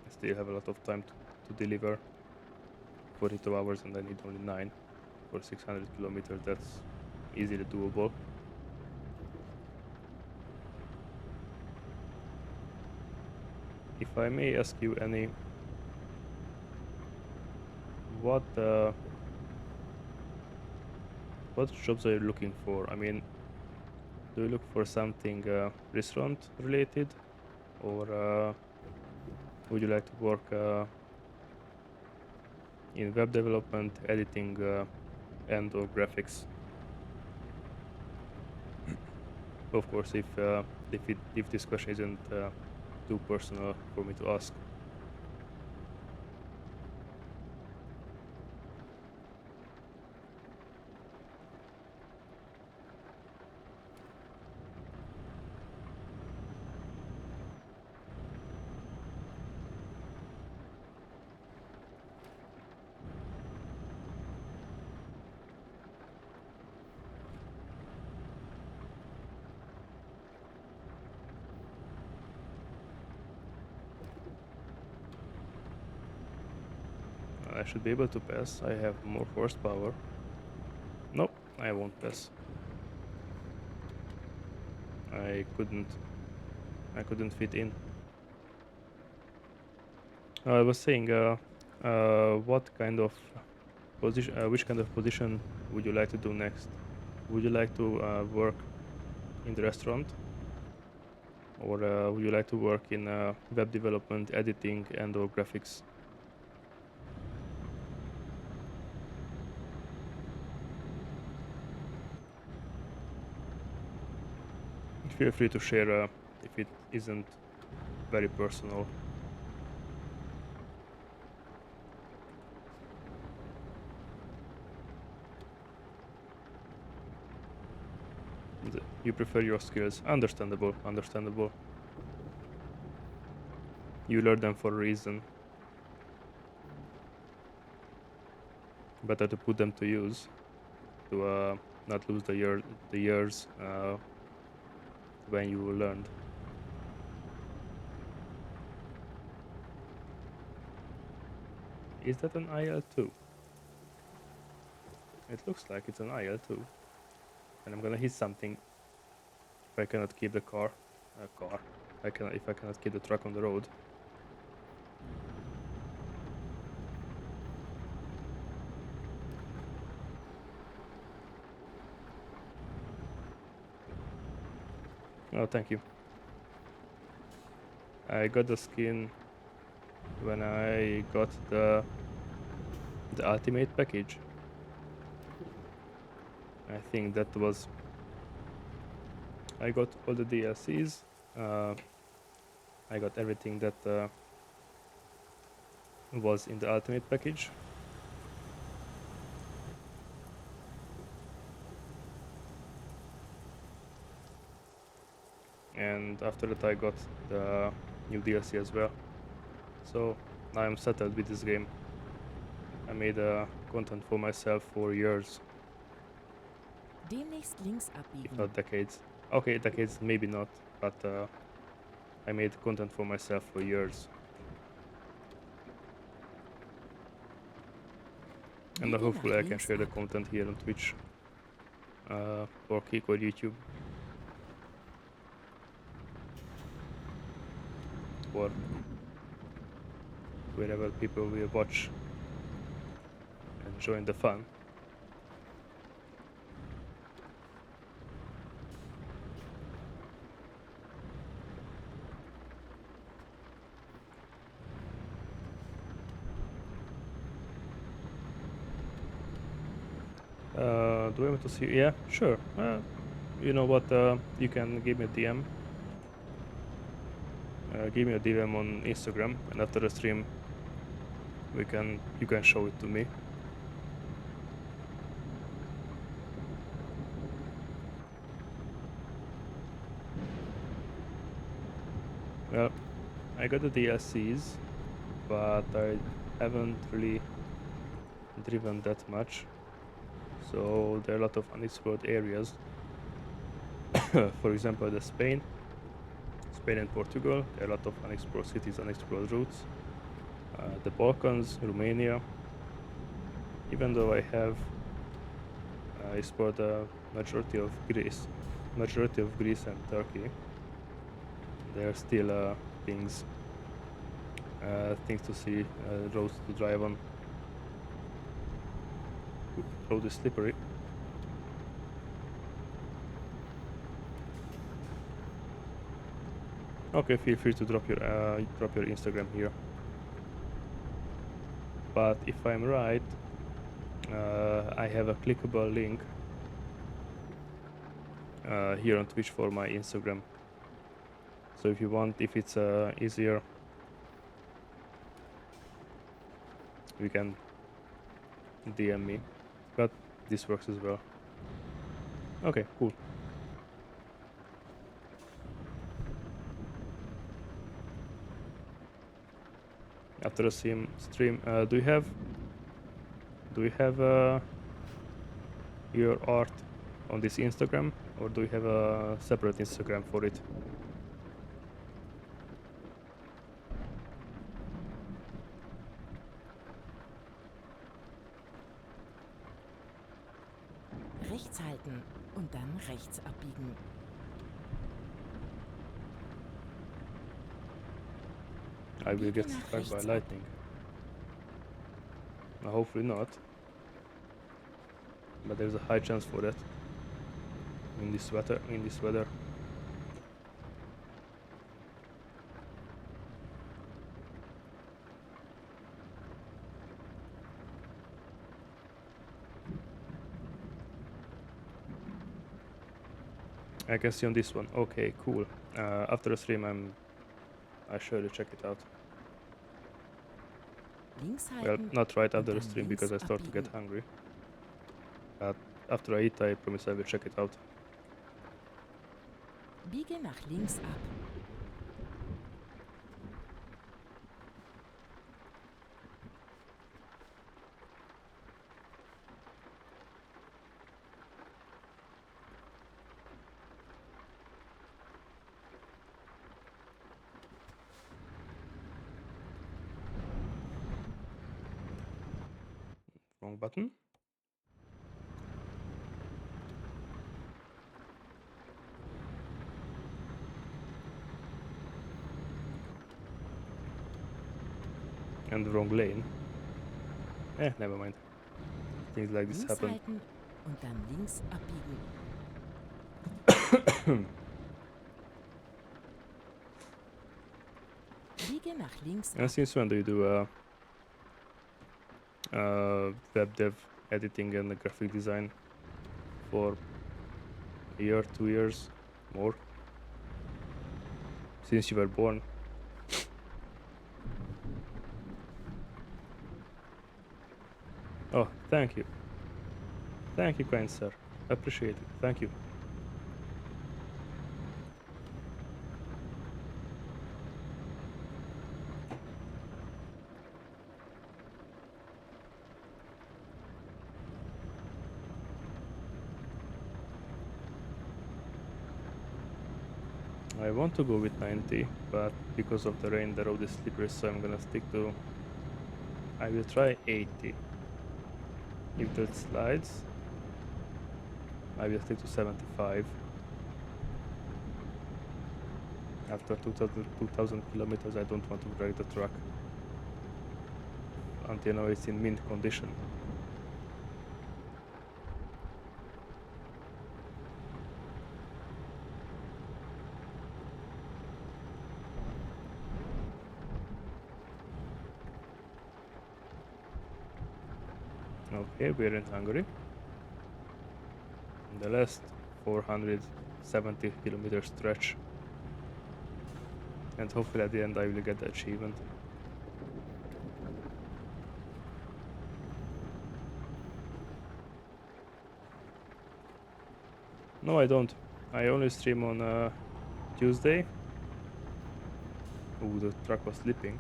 A: I still have a lot of time to deliver. 42 hours, and I need only 9 for 600 kilometers. That's easily doable. If I may ask you, any, what jobs are you looking for? I mean, do you look for something restaurant related, or would you like to work in web development, editing, and/or graphics? Of course, if this question isn't too personal for me to ask. I should be able to pass. I have more horsepower. No, I won't pass. I couldn't fit in. I was saying, what kind of position, which kind of position would you like to do next? Would you like to work in the restaurant, or would you like to work in web development, editing, and/or graphics? Feel free to share if it isn't very personal. You prefer your skills. Understandable. You learn them for a reason. Better to put them to use, to not lose the years when you learned. Is that an IL-2? It looks like it's an IL-2. And I'm gonna hit something if I cannot keep the car. If I cannot keep the truck on the road. Oh, thank you. I got the skin when I got the ultimate package. I think that was... I got all the DLCs. I got everything that was in the ultimate package. And after that I got the new DLC as well. So now I'm settled with this game. I made content for myself for years,
B: Demnächst links
A: if
B: abbiegen.
A: not decades. Okay, decades maybe not, but I made content for myself for years. And
B: Biege
A: hopefully
B: nach
A: I can
B: links
A: share the
B: ab.
A: content here on Twitch, or Kick, or YouTube, or wherever people will watch and join the fun. Do I want to see? Yeah, sure. You know what? You can give me a DM. Give me a DM on Instagram, and after the stream, you can show it to me. Well, I got the DLCs, but I haven't really driven that much. So there are a lot of unexplored areas. For example, Spain and Portugal. There are a lot of unexplored cities, unexplored routes. The Balkans, Romania. Even though I have explored the majority of Greece and Turkey, there are still things to see, roads to drive on. Road is slippery. Okay, feel free to drop your Instagram here. But if I'm right, I have a clickable link here on Twitch for my Instagram. So if you want, if it's easier, you can DM me. But this works as well. Okay, cool. After the stream, do you have your art on this Instagram, or do you have a separate Instagram for it?
B: Rechts halten und dann rechts abbiegen.
A: I will get
B: Biege nach
A: struck by
B: rechts ab.
A: lightning. Hopefully not. But there's a high chance for that in this weather. I can see on this one. Okay, cool. After the stream, I surely check it out.
B: Links
A: Well,
B: halten
A: not right
B: und
A: after the
B: dann
A: stream
B: links
A: because I start to get
B: abbiegen.
A: hungry. But after I eat, I promise I will check it out.
B: Biege nach links ab.
A: Wrong button. And the wrong lane. Never mind. Things like this
B: Links
A: happen.
B: halten und dann links abbiegen. Biege nach links
A: And
B: ab.
A: since when do you do web dev, editing, and graphic design? For a year, 2 years, more? Since you were born? Oh, thank you. Thank you, kind sir. Appreciate it. Thank you. I want to go with 90, but because of the rain, the road is slippery, so I'm gonna stick to... I will try 80. If that slides, I will stick to 75. After 2000 kilometers, I don't want to drag the truck until now it's in mint condition. Okay, we're in Hungary. The last 470 kilometer stretch. And hopefully at the end I will get the achievement. No, I don't. I only stream on Tuesday Oh, the truck was sleeping.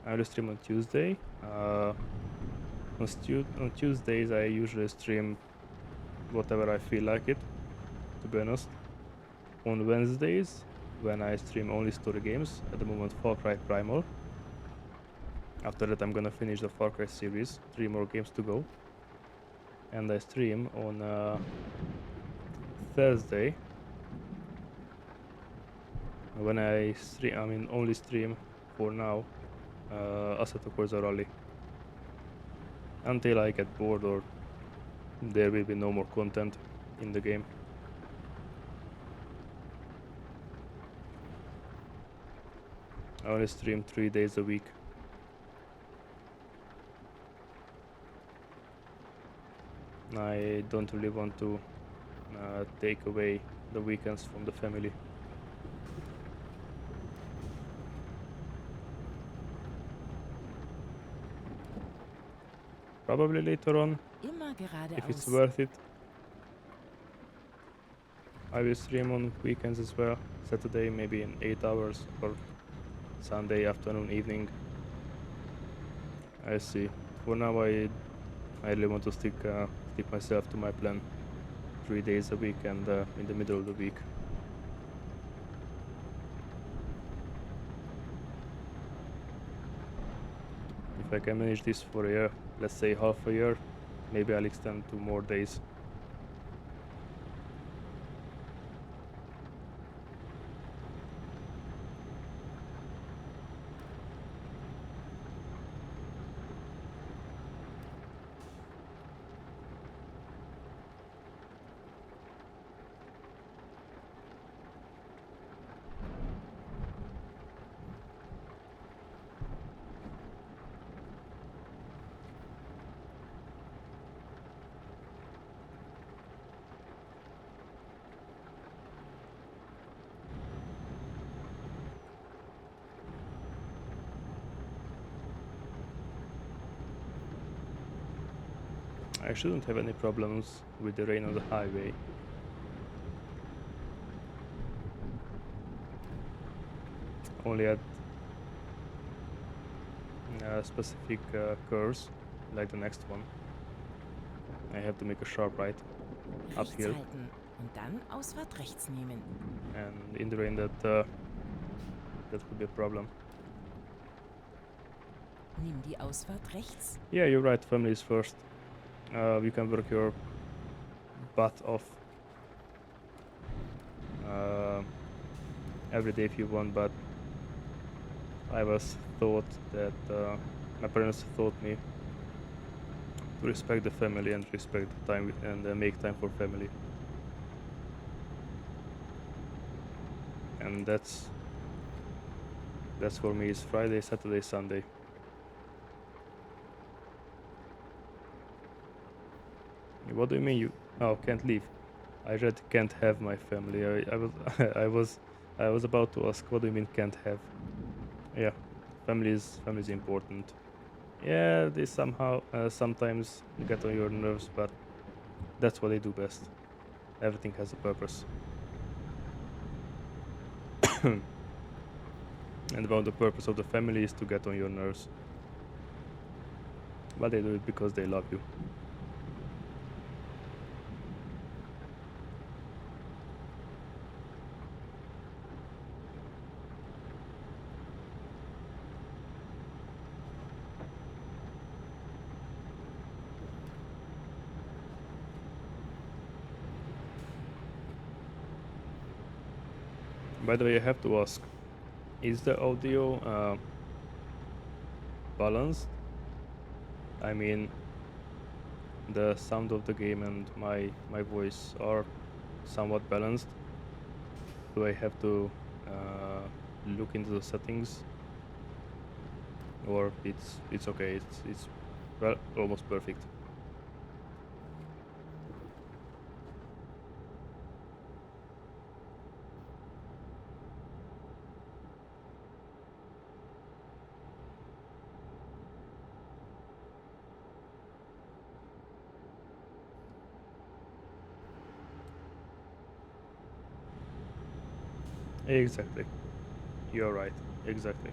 A: I will stream on Tuesday. On Tuesdays I usually stream whatever I feel like it, to be honest. On Wednesdays, when I stream only story games, at the moment Far Cry Primal. After that I'm gonna finish the Far Cry series, 3 more games to go. And I stream on Thursday. When I only stream for now Assetto Corsa Rally. Until I get bored or there will be no more content in the game. I only stream 3 days a week. I don't really want to take away the weekends from the family. Probably later on,
B: Immer
A: if it's
B: geradeaus.
A: worth it, I will stream on weekends as well. Saturday maybe in 8 hours or Sunday afternoon, evening. I see. For now I really want to stick myself to my plan. 3 days a week and in the middle of the week. If I can manage this for a year, let's say half a year, maybe I'll extend to more days. I shouldn't have any problems with the rain on the highway. Only at specific curves, like the next one. I have to make a sharp right
B: Rechts
A: uphill,
B: halten und dann Ausfahrt rechts nehmen.
A: and in the rain that could be a problem.
B: Nimm die Ausfahrt rechts.
A: Yeah, you're right. Family is first. You can work your butt off every day if you want, but I was taught that my parents taught me to respect the family and respect the time and make time for family. And that's for me is Friday, Saturday, Sunday. What do you mean you can't leave? I read can't have my family. I was I was about to ask what do you mean can't have? Yeah, family is important. Yeah, they somehow sometimes get on your nerves, but that's what they do best. Everything has a purpose. And about the purpose of the family is to get on your nerves. But they do it because they love you. By the way, I have to ask, is the audio balanced? I mean, the sound of the game and my voice are somewhat balanced. Do I have to look into the settings, or it's okay? It's well almost perfect. Exactly, you're right. Exactly.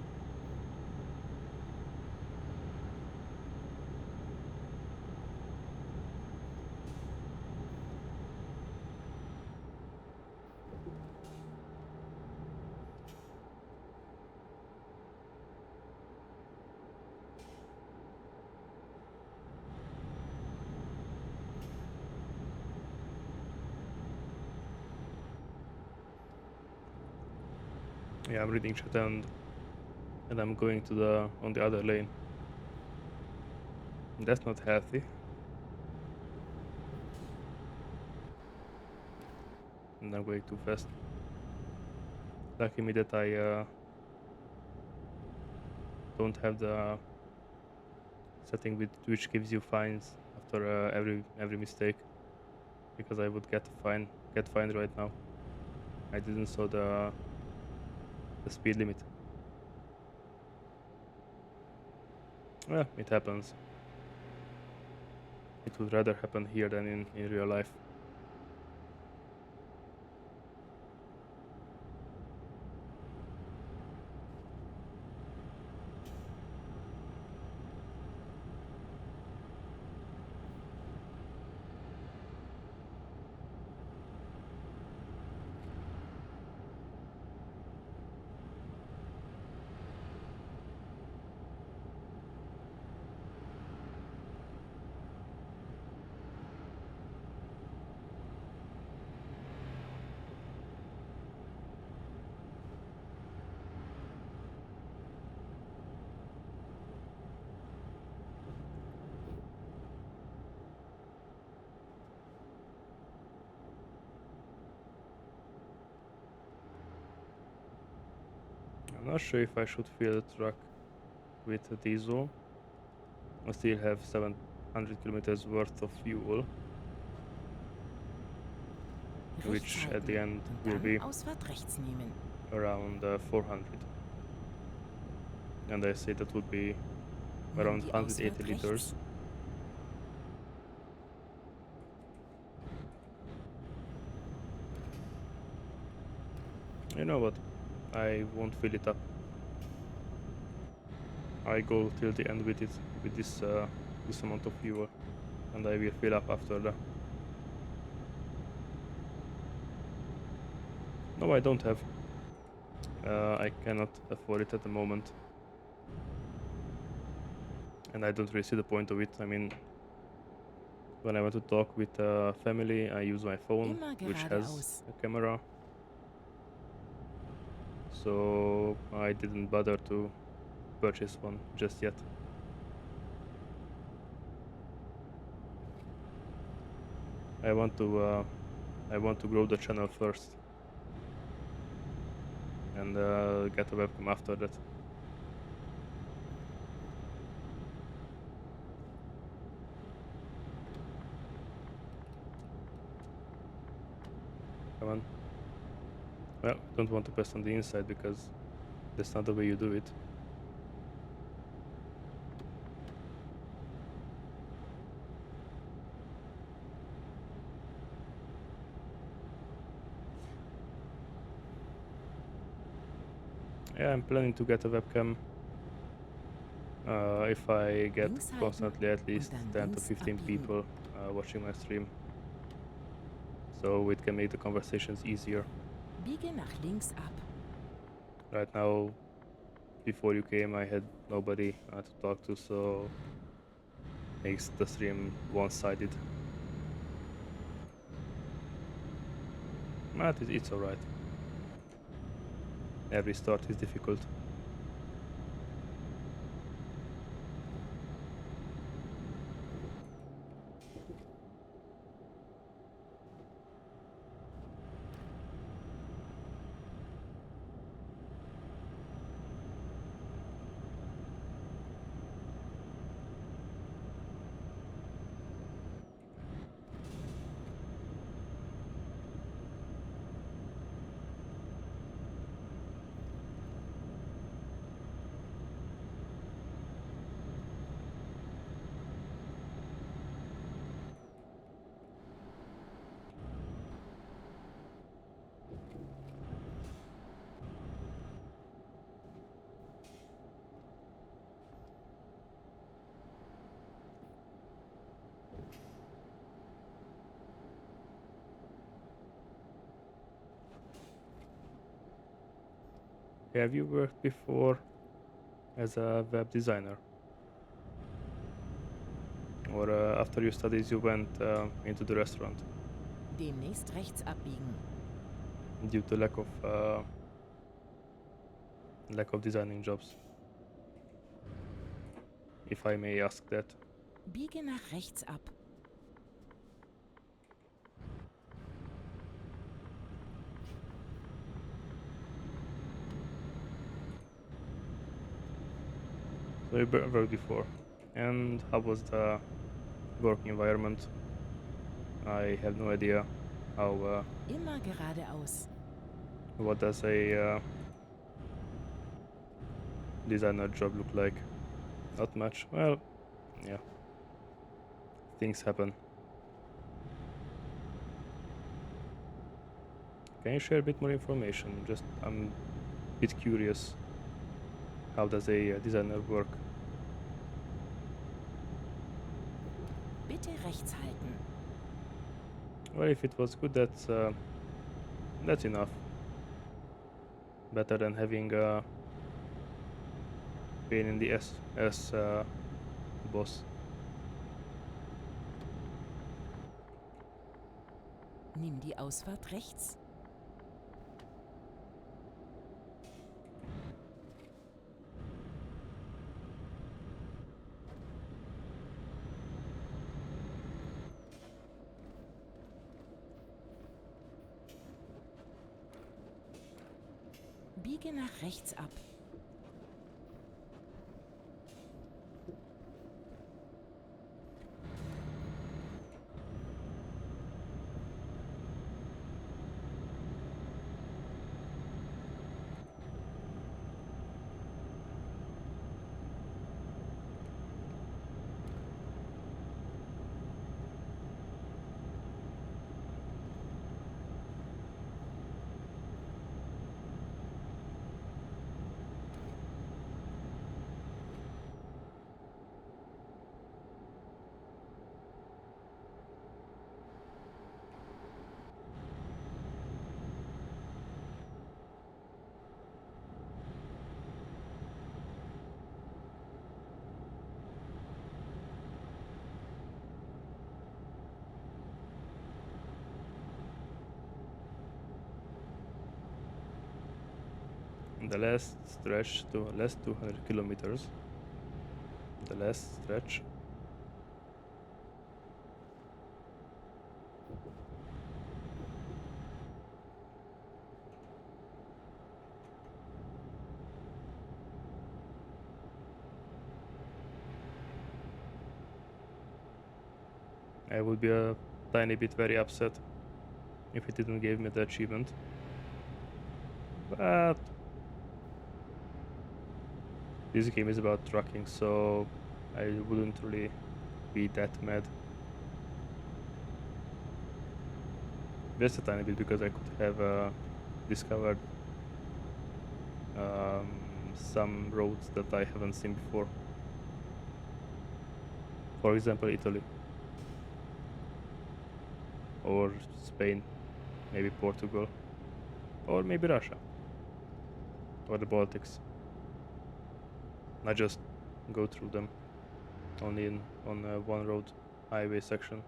A: Yeah, I'm reading chat and I'm going to the on the other lane. That's not healthy. And I'm going too fast. Lucky me that I don't have the setting which gives you fines after every mistake, because I would get fined right now. I didn't saw the speed limit. Well, it happens. It would rather happen here than in real life. I'm not sure if I should fill the truck with diesel. I still have 700 kilometers worth of fuel,
B: Rechts
A: which at
B: halten
A: the end
B: und
A: will
B: dann
A: be
B: Ausfahrt rechts nehmen.
A: around 400. And I say that would be
B: Nimm
A: around
B: die
A: 180
B: Ausfahrt
A: liters.
B: rechts.
A: You know what? I won't fill it up. I go till the end with it, with this amount of fuel, and I will fill up after that. No, I don't have. I cannot afford it at the moment, and I don't really see the point of it. I mean, when I want to talk with family, I use my phone,
B: Immer
A: which has
B: geradeaus.
A: a camera. So I didn't bother to purchase one just yet. I want to grow the channel first, and get a webcam after that. Come on. Well, I don't want to press on the inside because that's not the way you do it. Yeah, I'm planning to get a webcam if I get
B: Links halten
A: constantly at least
B: und dann
A: 10 to
B: links
A: 15
B: abbiegen.
A: people watching my stream, so it can make the conversations easier.
B: Biege nach links ab.
A: Right now, before you came, I had nobody to talk to, so makes the stream one-sided. But it's alright. Every start is difficult. have you worked before as a web designer? Or after your studies you went into the restaurant
B: Demnächst rechts abbiegen.
A: due to lack of designing jobs? If I may ask that.
B: Biege nach rechts ab.
A: So you worked before. And how was the work environment? I have no idea how.
B: Immer geradeaus.
A: What does a designer job look like? Not much. Well, yeah. Things happen. Can you share a bit more information? Just I'm a bit curious. How does a designer work?
B: Bitte rechts halten.
A: Well, if it was good, that's enough. Better than having a pain in the ass boss.
B: Nimm die Ausfahrt rechts. Biege nach rechts ab.
A: The last stretch to last 200 kilometers. The last stretch. I would be a tiny bit very upset if it didn't give me the achievement. But this game is about trucking, so I wouldn't really be that mad. Just a tiny bit, because I could have discovered some roads that I haven't seen before. For example, Italy. Or Spain. Maybe Portugal. Or maybe Russia. Or the Baltics. Not just go through them. Only on one road highway section.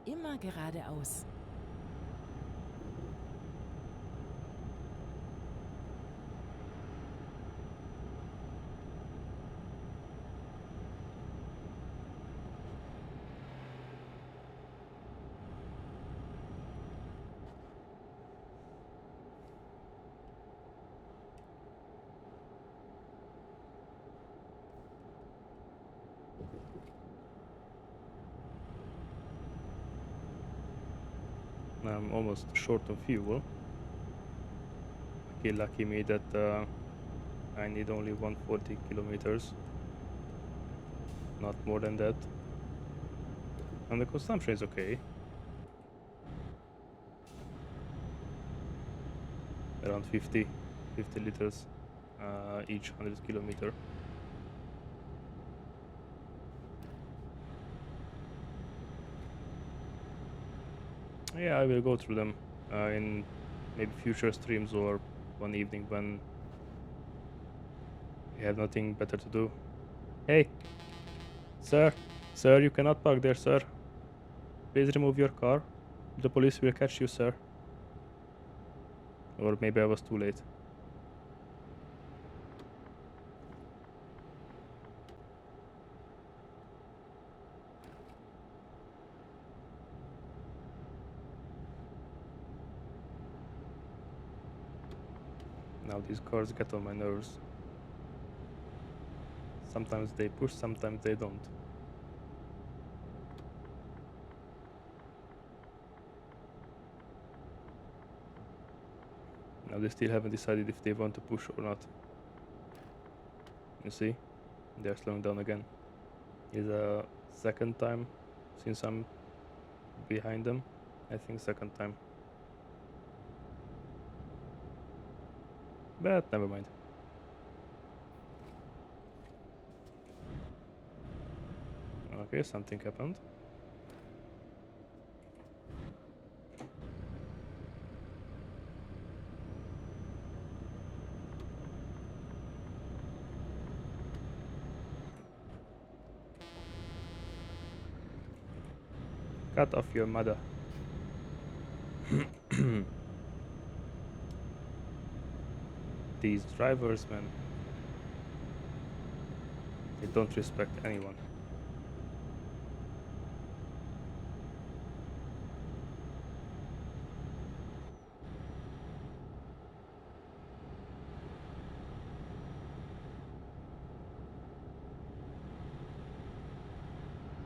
B: Immer geradeaus.
A: I'm almost short of fuel. Okay, lucky me that I need only 140 kilometers. Not more than that. And the consumption is okay. Around 50 liters each 100 kilometer. Yeah, I will go through them in maybe future streams or one evening when we have nothing better to do. Hey, sir, sir, you cannot park there, sir. Please remove your car. The police will catch you, sir. Or maybe I was too late. Now these cars get on my nerves. Sometimes they push, sometimes they don't. Now they still haven't decided if they want to push or not. You see? They're slowing down again. It's a second time since I'm behind them. I think second time. But never mind. Okay, something happened. Cut off your mother. These drivers, man. They don't respect anyone.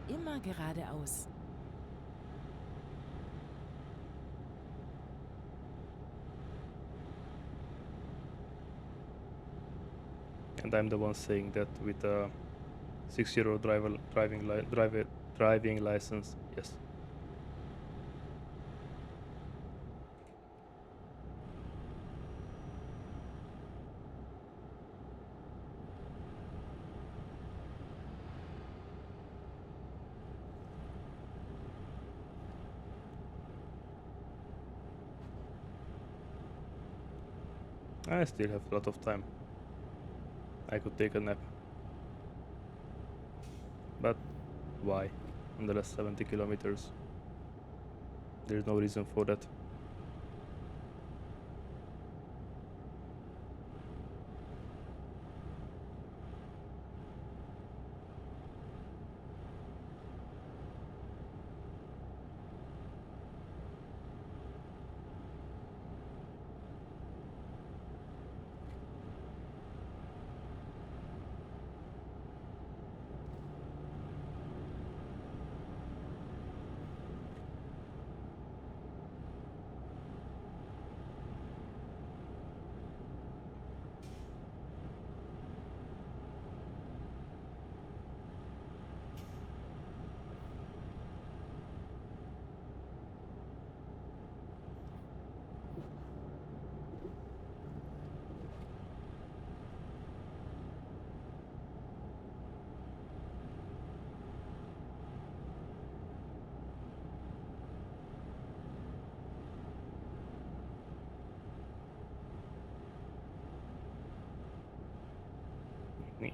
B: Immer geradeaus.
A: And I'm the one saying that with a 6-year-old driving license. Yes. I still have a lot of time. I could take a nap. But why? On the last 70 kilometers. There's no reason for that.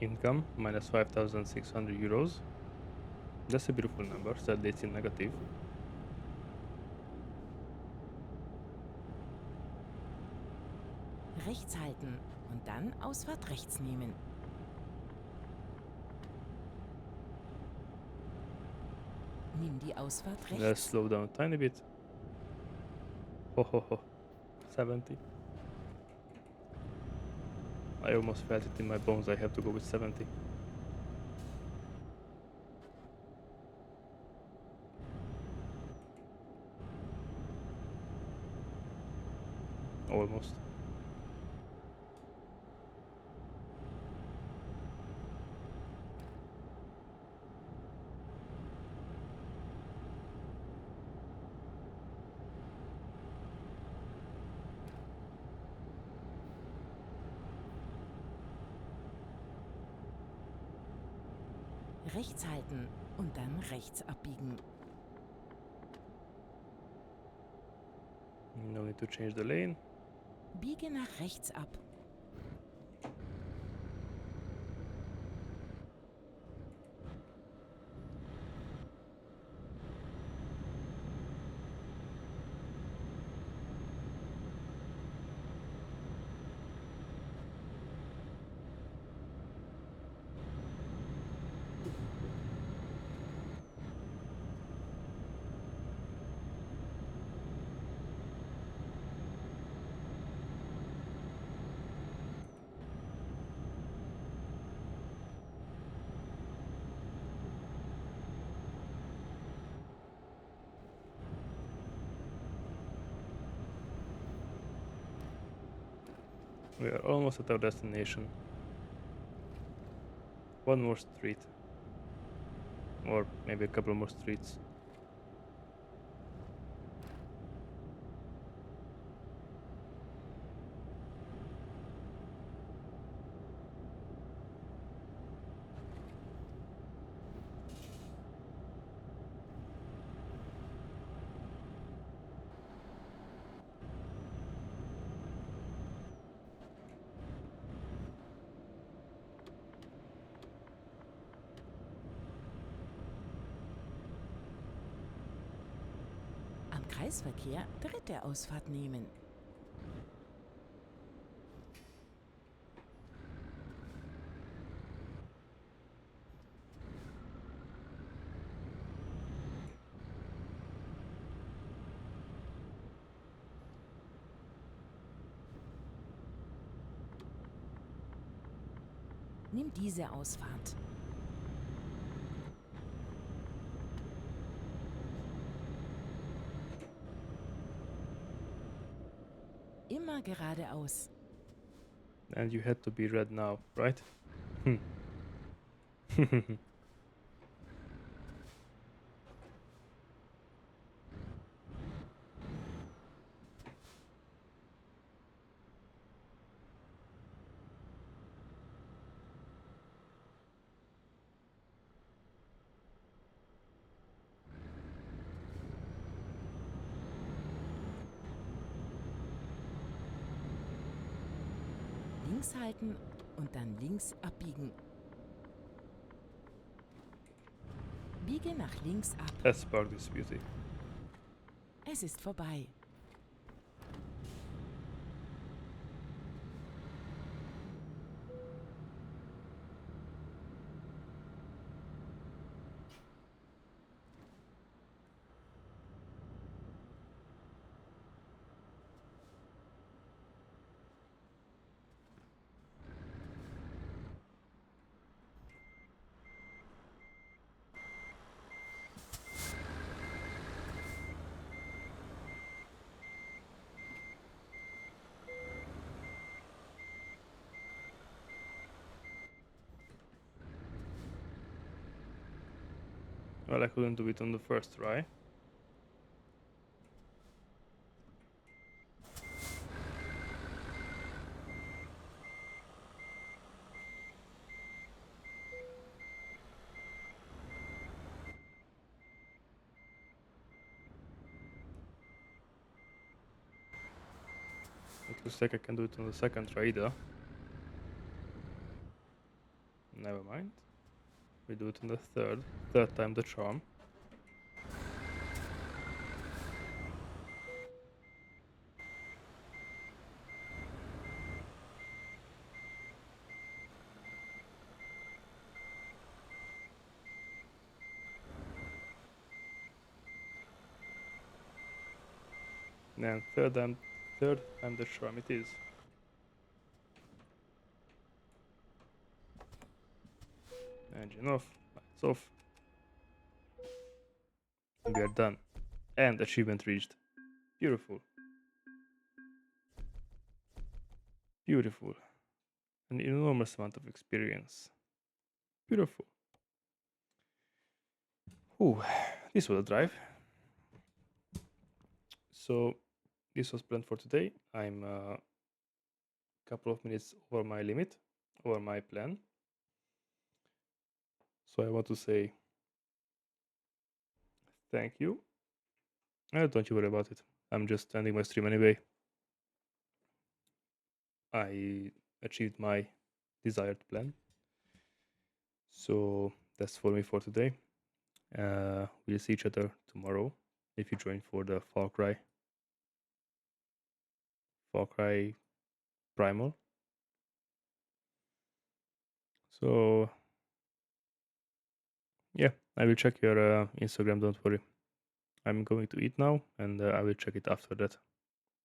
A: Income minus 5,600 euros. That's a beautiful number, sadly it's in negative.
B: Rechts halten und dann Ausfahrt rechts nehmen. Nimm die Ausfahrt
A: Let's
B: rechts.
A: slow down a tiny bit. Ho ho ho. 70. I almost felt it in my bones, I have to go with 70. Almost.
B: Rechts halten und dann rechts abbiegen.
A: No need to change the lane.
B: Biege nach rechts ab.
A: We are almost at our destination. One more street. Or maybe a couple more streets.
B: Am Kreisverkehr dritte Ausfahrt nehmen. Nimm diese Ausfahrt. Immer geradeaus.
A: And you had to be red now, right?
B: Links halten und dann links abbiegen. Biege nach links ab.
A: Let's spark this beauty.
B: Es ist vorbei.
A: Well, I couldn't do it on the first try. It looks like I can do it on the second try either. Never mind. We do it on the third. Third time the charm. And third time the charm it is. Engine off, lights off. And we are done. And achievement reached. Beautiful. Beautiful. An enormous amount of experience. Beautiful. Ooh, this was a drive. So this was planned for today. I'm a couple of minutes over my limit, over my plan. So I want to say thank you Don't you worry about it. I'm just ending my stream anyway. I achieved my desired plan. So that's for me for today. We'll see each other tomorrow if you join for the Far Cry Primal. So yeah, I will check your Instagram. Don't worry. I'm going to eat now, and I will check it after that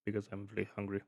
A: because I'm really hungry.